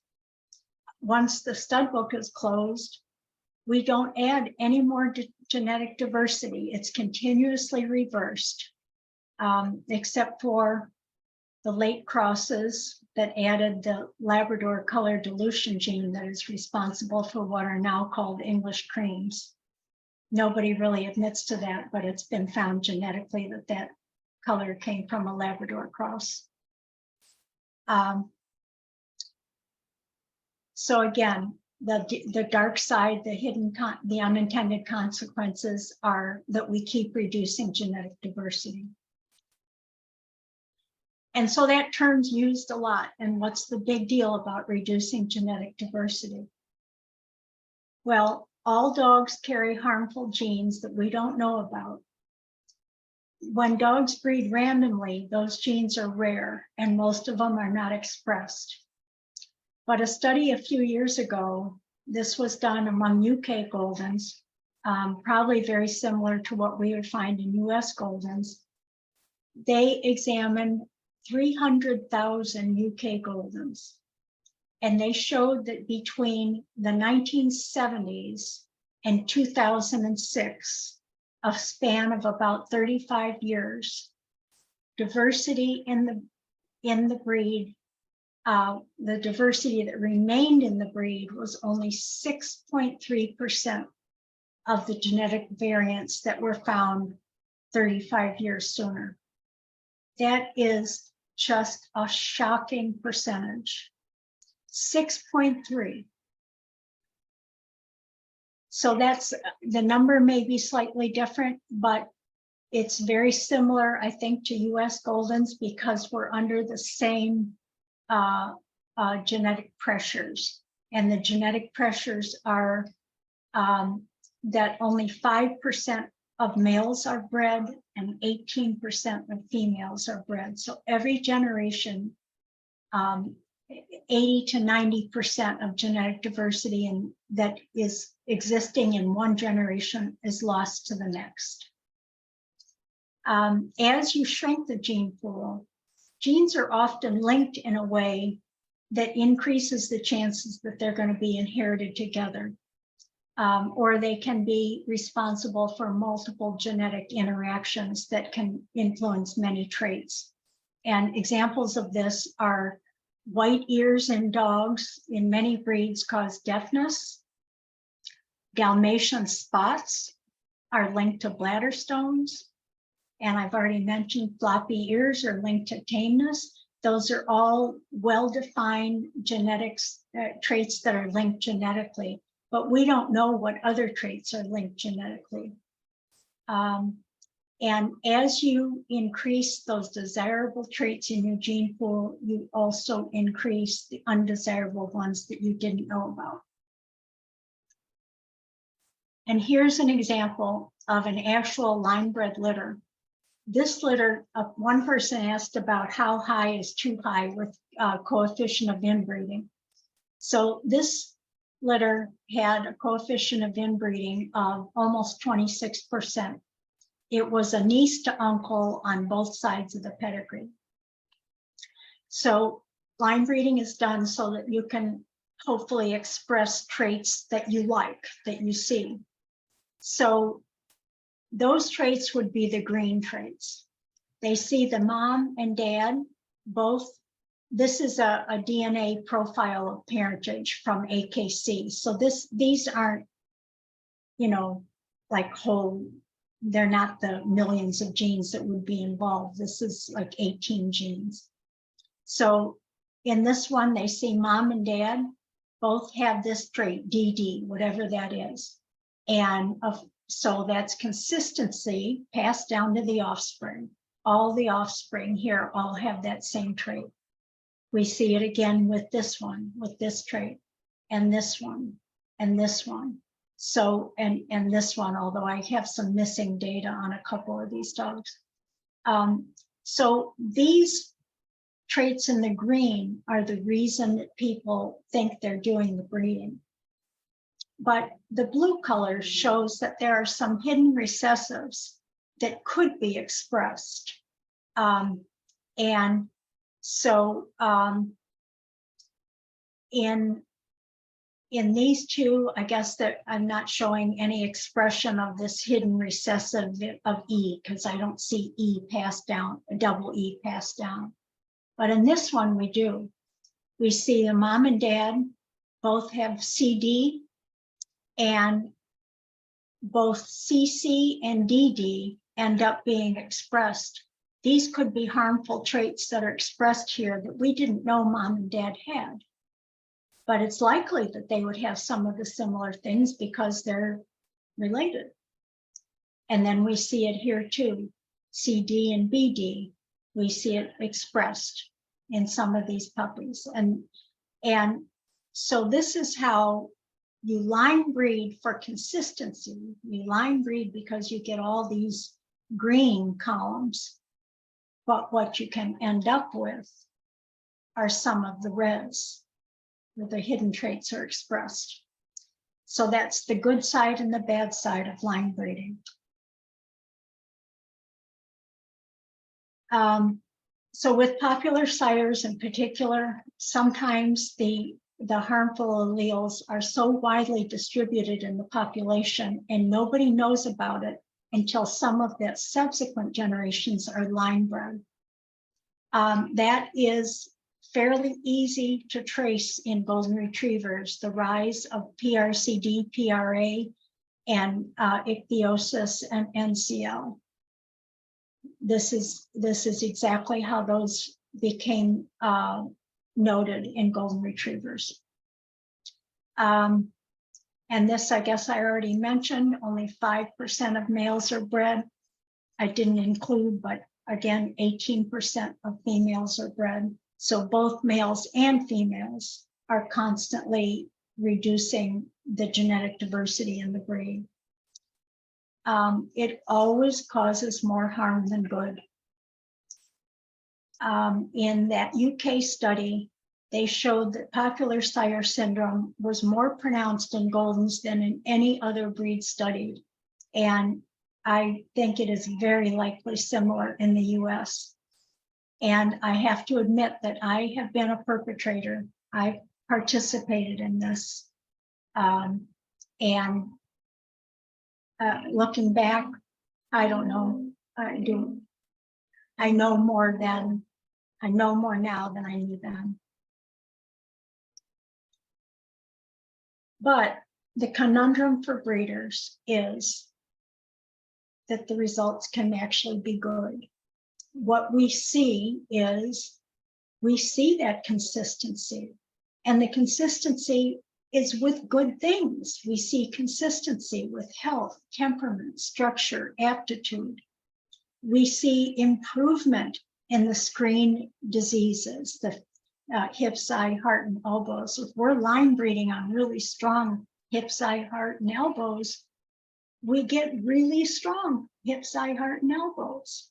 Once the stud book is closed, we don't add any more genetic diversity. It's continuously reversed, except for the late crosses that added the Labrador color dilution gene that is responsible for what are now called English creams. Nobody really admits to that, but it's been found genetically that that color came from a Labrador cross. So again, the dark side, the unintended consequences are that we keep reducing genetic diversity. And so that term's used a lot. And what's the big deal about reducing genetic diversity? Well, all dogs carry harmful genes that we don't know about. When dogs breed randomly, those genes are rare and most of them are not expressed. But a study a few years ago, this was done among UK Goldens, probably very similar to what we would find in US Goldens. They examined 300,000 UK Goldens, and they showed that between the 1970s and 2006, a span of about 35 years, diversity in the breed, the diversity that remained in the breed was only 6.3% of the genetic variants that were found 35 years sooner. That is just a shocking percentage. 6.3. So that's, the number may be slightly different, but it's very similar, I think, to US Goldens because we're under the same genetic pressures. And the genetic pressures are that only 5% of males are bred and 18% of females are bred. So every generation, 80 to 90% of genetic diversity that is existing in one generation is lost to the next. As you shrink the gene pool, genes are often linked in a way that increases the chances that they're going to be inherited together. Or they can be responsible for multiple genetic interactions that can influence many traits. And examples of this are white ears in dogs in many breeds cause deafness. Dalmatian spots are linked to bladder stones. And I've already mentioned floppy ears are linked to tameness. Those are all well-defined genetics, traits that are linked genetically. But we don't know what other traits are linked genetically. And as you increase those desirable traits in your gene pool, you also increase the undesirable ones that you didn't know about. And here's an example of an actual line-bred litter. This litter, one person asked about how high is too high with coefficient of inbreeding. So this litter had a coefficient of inbreeding of almost 26%. It was a niece to uncle on both sides of the pedigree. So line breeding is done so that you can hopefully express traits that you like, that you see. So those traits would be the green traits. They see the mom and dad both. This is a DNA profile of parentage from AKC. So these aren't, like whole, they're not the millions of genes that would be involved. This is like 18 genes. So in this one, they see mom and dad both have this trait, DD, whatever that is. And so that's consistency passed down to the offspring. all the offspring here all have that same trait. We see it again with this one, with this trait, and this one, and this one. So, and this one, although I have some missing data on a couple of these dogs. So these traits in the green are the reason that people think they're doing the breeding. But the blue color shows that there are some hidden recessives that could be expressed. And so in these two, I guess that I'm not showing any expression of this hidden recessive of E, because I don't see E passed down, a double E passed down. But in this one, we do. We see the mom and dad both have CD, and both CC and DD end up being expressed. These could be harmful traits that are expressed here that we didn't know mom and dad had. But it's likely that they would have some of the similar things because they're related. And then we see it here too, CD and BD. We see it expressed in some of these puppies. And so this is how you line breed for consistency. You line breed because you get all these green columns, but what you can end up with are some of the reds where the hidden traits are expressed. So that's the good side and the bad side of line breeding. So with popular sires in particular, sometimes the harmful alleles are so widely distributed in the population and nobody knows about it until some of the subsequent generations are line bred. That is fairly easy to trace in golden retrievers, the rise of PRCD, PRA, and ichthyosis and NCL. This is exactly how those became noted in golden retrievers. And this, I guess I already mentioned, only 5% of males are bred. I didn't include, but again, 18% of females are bred. So both males and females are constantly reducing the genetic diversity in the breed. It always causes more harm than good. In that UK study, they showed that popular sire syndrome was more pronounced in Goldens than in any other breed studied. And I think it is very likely similar in the US. And I have to admit that I have been a perpetrator. I participated in this. Looking back, I don't know. I know more now than I knew then. But the conundrum for breeders is that the results can actually be good. What we see is, we see that consistency, and the consistency is with good things. We see consistency with health, temperament, structure, aptitude. We see improvement in the screen diseases, the hips, eye, heart, and elbows. If we're line breeding on really strong hips, eye, heart, and elbows, we get really strong hips, eye, heart, and elbows.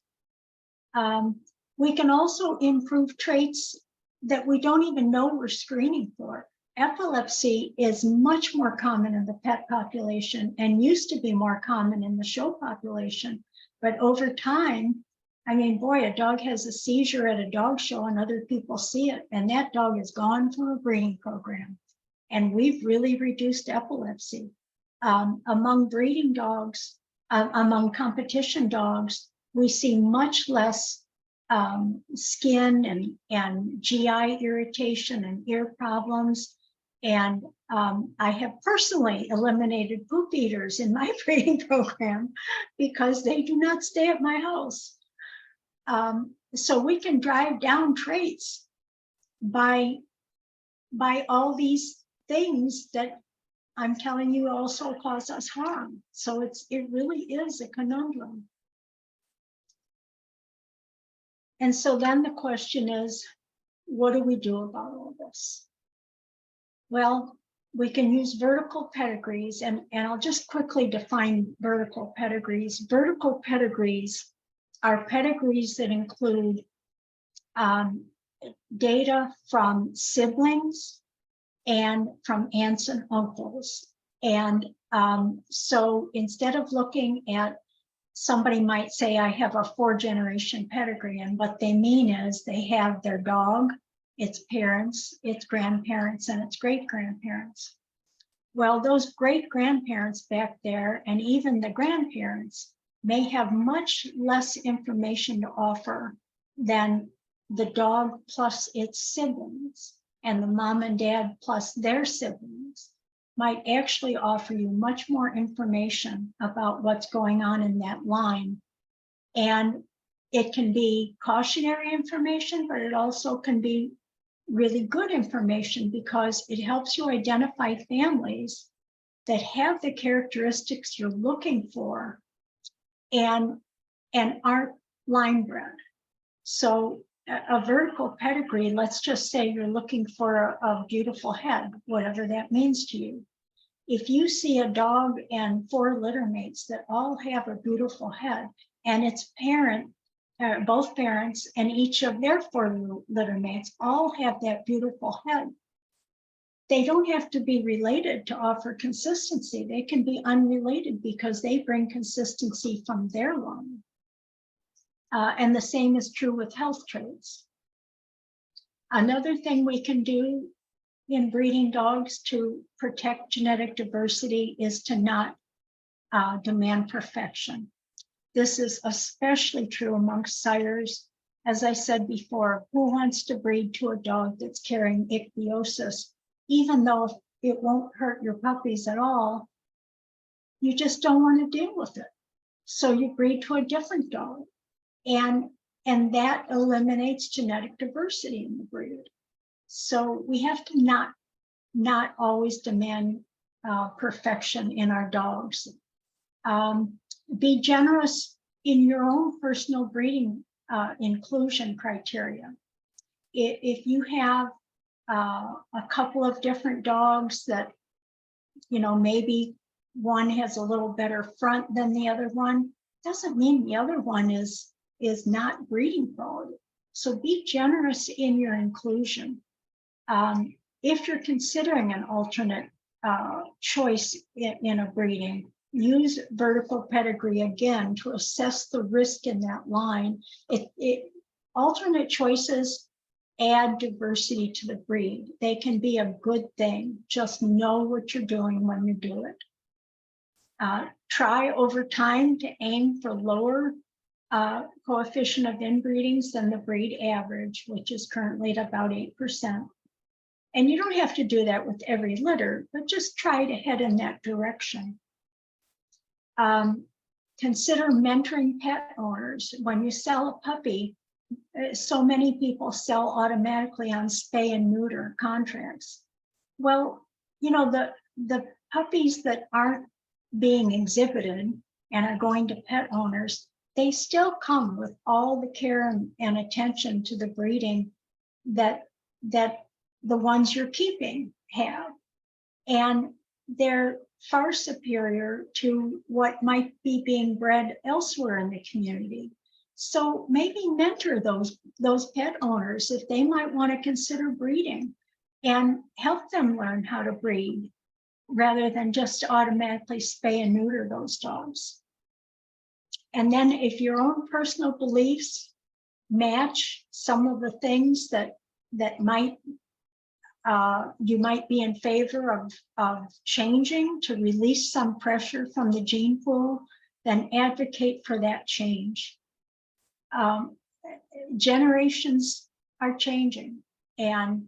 We can also improve traits that we don't even know we're screening for. Epilepsy is much more common in the pet population and used to be more common in the show population. But over time, I mean, boy, a dog has a seizure at a dog show and other people see it, and that dog is gone from a breeding program. And we've really reduced epilepsy. Among breeding dogs, among competition dogs, we see much less skin and GI irritation and ear problems. And I have personally eliminated poop eaters in my breeding program because they do not stay at my house. So we can drive down traits by all these things that I'm telling you also cause us harm. So it really is a conundrum. And so then the question is, what do we do about all this? Well, we can use vertical pedigrees, and I'll just quickly define vertical pedigrees. Vertical pedigrees are pedigrees that include data from siblings and from aunts and uncles. And so instead of looking at, somebody might say, I have a 4-generation pedigree, and what they mean is they have their dog, its parents, its grandparents, and its great-grandparents. Well, those great-grandparents back there, and even the grandparents, may have much less information to offer than the dog plus its siblings, and the mom and dad plus their siblings might actually offer you much more information about what's going on in that line. And it can be cautionary information, but it also can be really good information because it helps you identify families that have the characteristics you're looking for and aren't line bred. So a vertical pedigree, let's just say you're looking for a beautiful head, whatever that means to you. If you see a dog and 4 litter mates that all have a beautiful head, and its parent, both parents and each of their 4 litter mates all have that beautiful head, they don't have to be related to offer consistency. They can be unrelated because they bring consistency from their line. And the same is true with health traits. Another thing we can do in breeding dogs to protect genetic diversity is to not demand perfection. This is especially true amongst sires. As I said before, who wants to breed to a dog that's carrying ichthyosis, even though it won't hurt your puppies at all? You just don't want to deal with it. So you breed to a different dog. And that eliminates genetic diversity in the breed. So we have to not always demand perfection in our dogs. Be generous in your own personal breeding inclusion criteria. If you have a couple of different dogs that, maybe one has a little better front than the other one, doesn't mean the other one is not breeding quality. So be generous in your inclusion. If you're considering an alternate choice in a breeding, use vertical pedigree again to assess the risk in that line. Alternate choices add diversity to the breed. They can be a good thing. Just know what you're doing when you do it. Try over time to aim for lower coefficient of inbreedings than the breed average, which is currently at about 8%. And you don't have to do that with every litter, but just try to head in that direction. Consider mentoring pet owners. When you sell a puppy, so many people sell automatically on spay and neuter contracts. Well, the puppies that aren't being exhibited and are going to pet owners, they still come with all the care and attention to the breeding that the ones you're keeping have. And they're far superior to what might be being bred elsewhere in the community. So maybe mentor those pet owners if they might want to consider breeding, and help them learn how to breed rather than just automatically spay and neuter those dogs. And then if your own personal beliefs match some of the things that might you might be in favor of changing to release some pressure from the gene pool, then advocate for that change. Generations are changing, and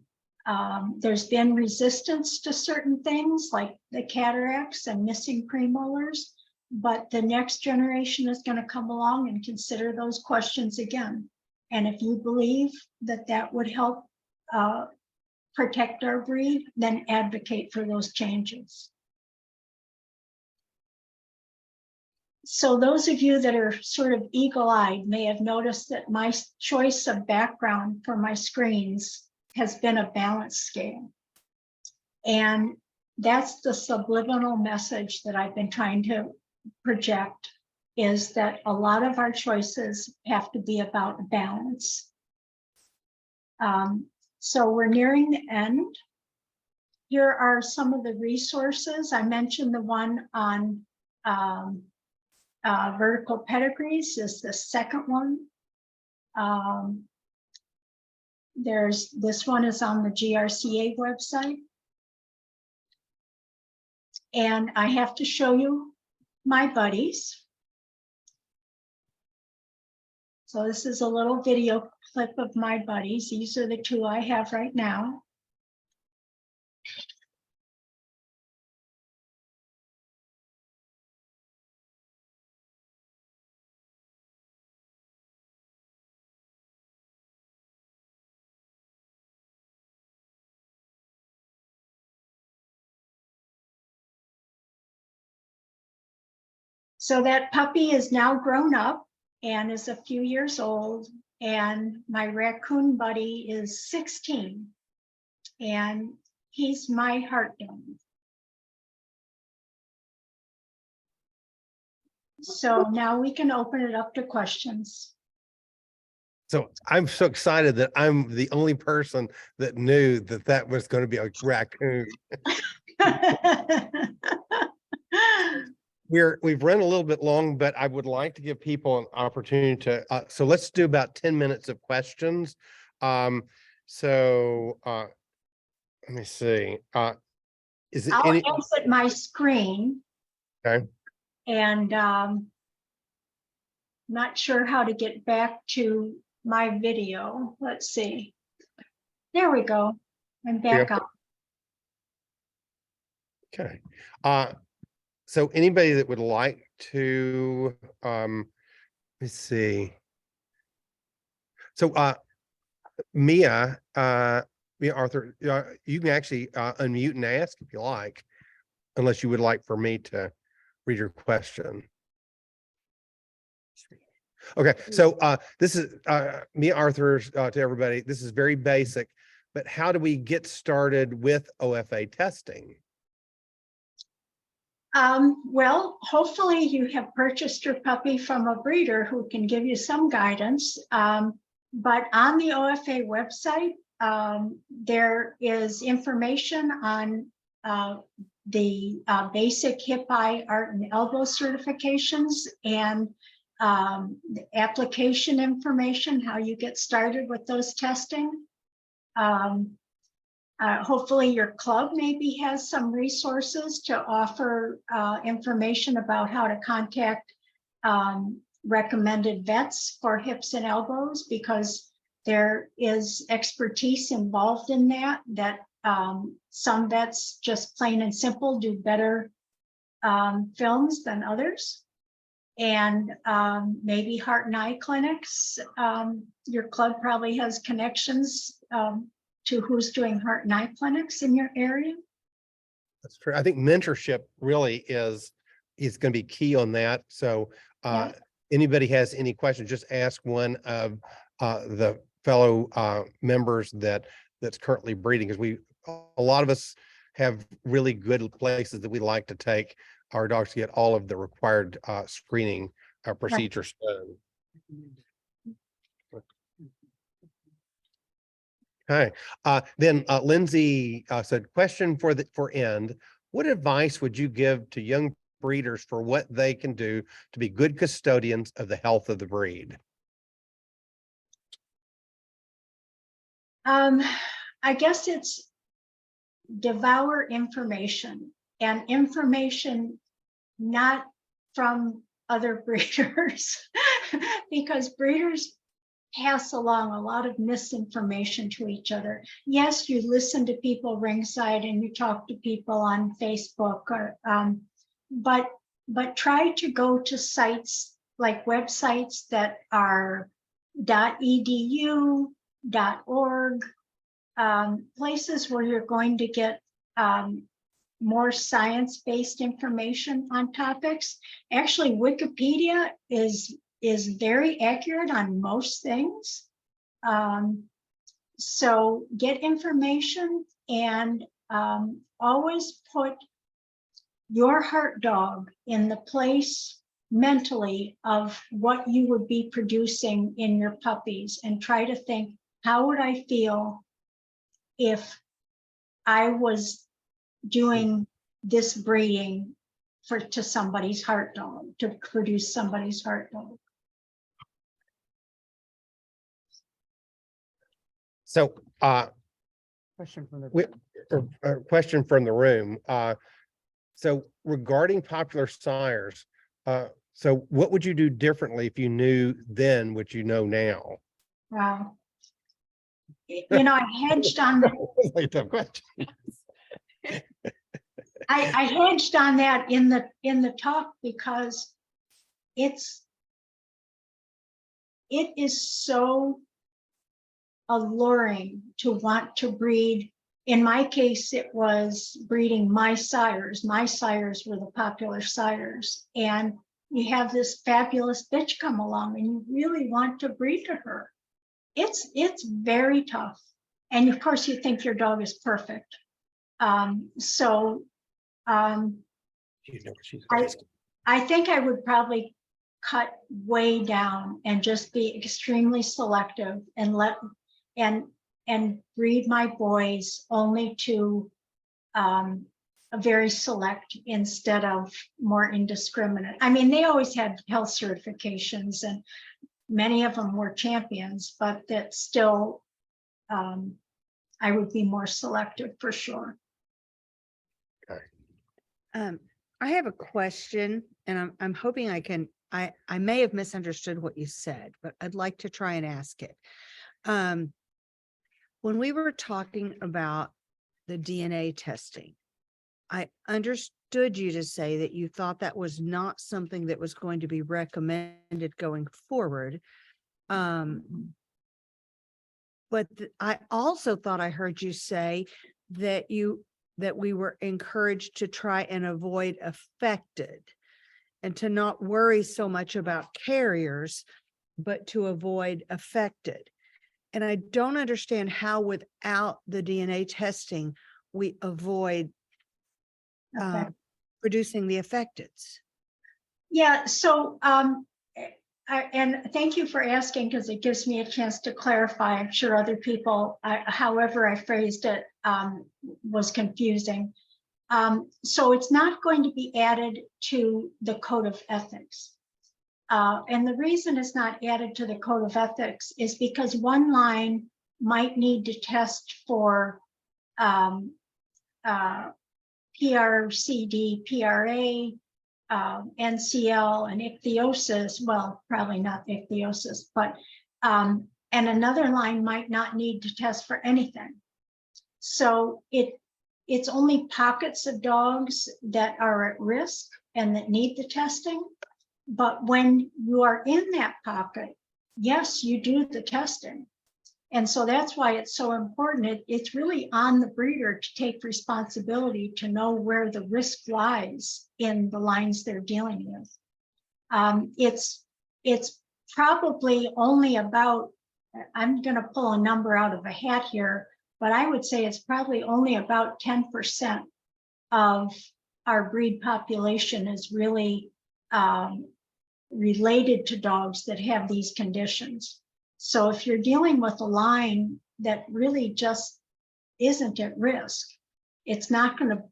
there's been resistance to certain things like the cataracts and missing premolars, but the next generation is going to come along and consider those questions again. And if you believe that would help protect our breed, then advocate for those changes. So those of you that are sort of eagle-eyed may have noticed that my choice of background for my screens has been a balance scale. And that's the subliminal message that I've been trying to project, is that a lot of our choices have to be about balance. So we're nearing the end. Here are some of the resources. I mentioned the one on vertical pedigrees is the second one. This one is on the GRCA website. And I have to show you my buddies. So this is a little video clip of my buddies. These are the two I have right now. So that puppy is now grown up and is a few years old. And my raccoon buddy is 16. And he's my heart donor. So now we can open it up to questions. So I'm so excited that I'm the only person that knew that that was going to be a raccoon. We've run a little bit long, but I would like to give people an opportunity to, so let's do about 10 minutes of questions. Let me see. Is it I'll any? exit my screen. Okay. And not sure how to get back to my video. Let's see. There we go. I'm back on. Okay. So anybody that would like to, let's see. So Mia Arthur, you can actually unmute and ask if you like, unless you would like for me to read your question. Okay, so this is Mia Arthur to everybody. This is very basic, but how do we get started with OFA testing? Well, hopefully you have purchased your puppy from a breeder who can give you some guidance. But on the OFA website, there is information on the basic hip, eye, art, and elbow certifications, and the application information, how you get started with those testing. Hopefully your club maybe has some resources to offer information about how to contact recommended vets for hips and elbows, because there is expertise involved in that some vets just plain and simple do better films than others. And maybe heart and eye clinics. Your club probably has connections to who's doing heart and eye clinics in your area. That's true. I think mentorship really is going to be key on that. So anybody has any questions, just ask one of the fellow members that's currently breeding, because a lot of us have really good places that we like to take our dogs to get all of the required screening procedures done. Okay. Then Lindsay said, question for end, what advice would you give to young breeders for what they can do to be good custodians of the health of the breed? I guess it's devour information, and information not from other breeders, because breeders pass along a lot of misinformation to each other. Yes, you listen to people ringside and you talk to people on Facebook, or but try to go to sites like websites that are .edu, .org, places where you're going to get more science-based information on topics. Actually, Wikipedia is very accurate on most things. So get information and always put your heart dog in the place mentally of what you would be producing in your puppies, and try to think, how would I feel if I was doing this breeding to somebody's heart dog, to produce somebody's heart dog. So, Question from the. question from the room. So regarding popular sires, so what would you do differently if you knew then what you know now? Wow. You know, I hedged on that. Like a tough question. I hedged on that in the talk because it is so alluring to want to breed. In my case, it was breeding my sires. My sires were the popular sires. And you have this fabulous bitch come along and you really want to breed to her. It's very tough. And of course you think your dog is perfect. You know what she's I- asking. I think I would probably cut way down and just be extremely selective and breed my boys only to a very select instead of more indiscriminate. I mean, they always had health certifications and many of them were champions, but that still, I would be more selective for sure. I have a question, and I'm hoping I may have misunderstood what you said, but I'd like to try and ask it. When we were talking about the DNA testing, I understood you to say that you thought that was not something that was going to be recommended going forward. But I also thought I heard you say that we were encouraged to try and avoid affected and to not worry so much about carriers, but to avoid affected. And I don't understand how without the DNA testing, we avoid Okay. producing the affecteds. Yeah, so and thank you for asking, because it gives me a chance to clarify. I'm sure other people, however I phrased it, was confusing. So it's not going to be added to the code of ethics. And the reason it's not added to the code of ethics is because one line might need to test for PRCD, PRA, NCL, and ichthyosis. Well, probably not ichthyosis, but and another line might not need to test for anything. So it's only pockets of dogs that are at risk and that need the testing. But when you are in that pocket, yes, you do the testing. And so that's why it's so important. It's really on the breeder to take responsibility to know where the risk lies in the lines they're dealing with. It's probably only about, I'm going to pull a number out of a hat here, but I would say it's probably only about 10% of our breed population is really related to dogs that have these conditions. So if you're dealing with a line that really just isn't at risk, it's not going to,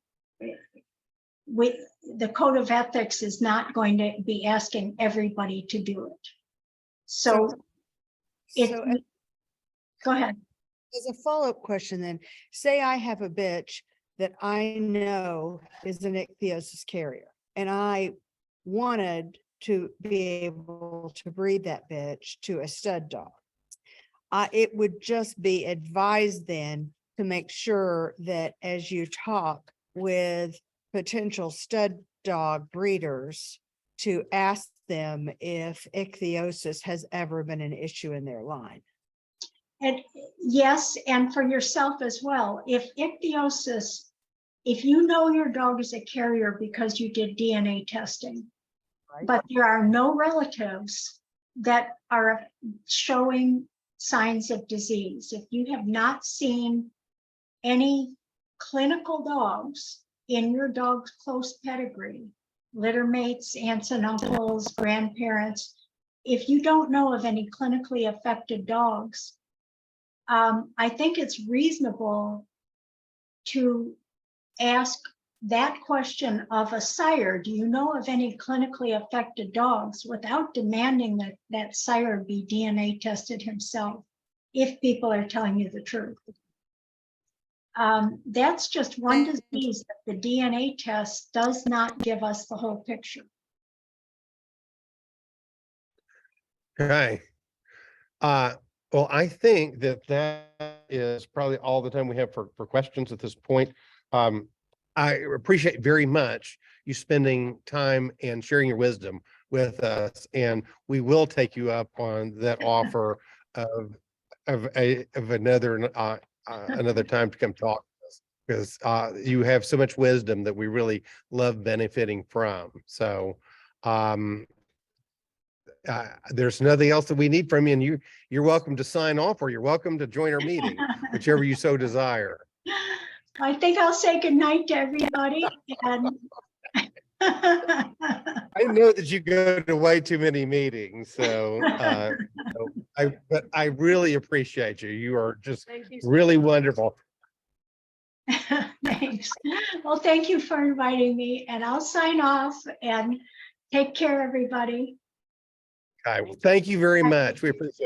the code of ethics is not going to be asking everybody to do it. So go ahead. As a follow-up question then, say I have a bitch that I know is an ichthyosis carrier, and I wanted to be able to breed that bitch to a stud dog. It would just be advised then to make sure that as you talk with potential stud dog breeders, to ask them if ichthyosis has ever been an issue in their line. And yes, and for yourself as well. If ichthyosis if you know your dog is a carrier because you did DNA testing, Right. but there are no relatives that are showing signs of disease, if you have not seen any clinical dogs in your dog's close pedigree, litter mates, aunts and uncles, grandparents, if you don't know of any clinically affected dogs, I think it's reasonable to ask that question of a sire, do you know of any clinically affected dogs, without demanding that that sire be DNA tested himself, if people are telling you the truth. That's just one disease that the DNA test does not give us the whole picture. Okay. Well, I think that that is probably all the time we have for questions at this point. I appreciate very much you spending time and sharing your wisdom with us, and we will take you up on that offer of another another time to come talk to us, because you have so much wisdom that we really love benefiting from. So there's nothing else that we need from you, and you're welcome to sign off, or you're welcome to join our meeting, whichever you so desire. I think I'll say goodnight to everybody. And I know that you go to way too many meetings, so but I really appreciate you. You are just really wonderful. Thanks. Well, thank you for inviting me, and I'll sign off, and take care, everybody. Okay, well, thank you very much. We appreciate it.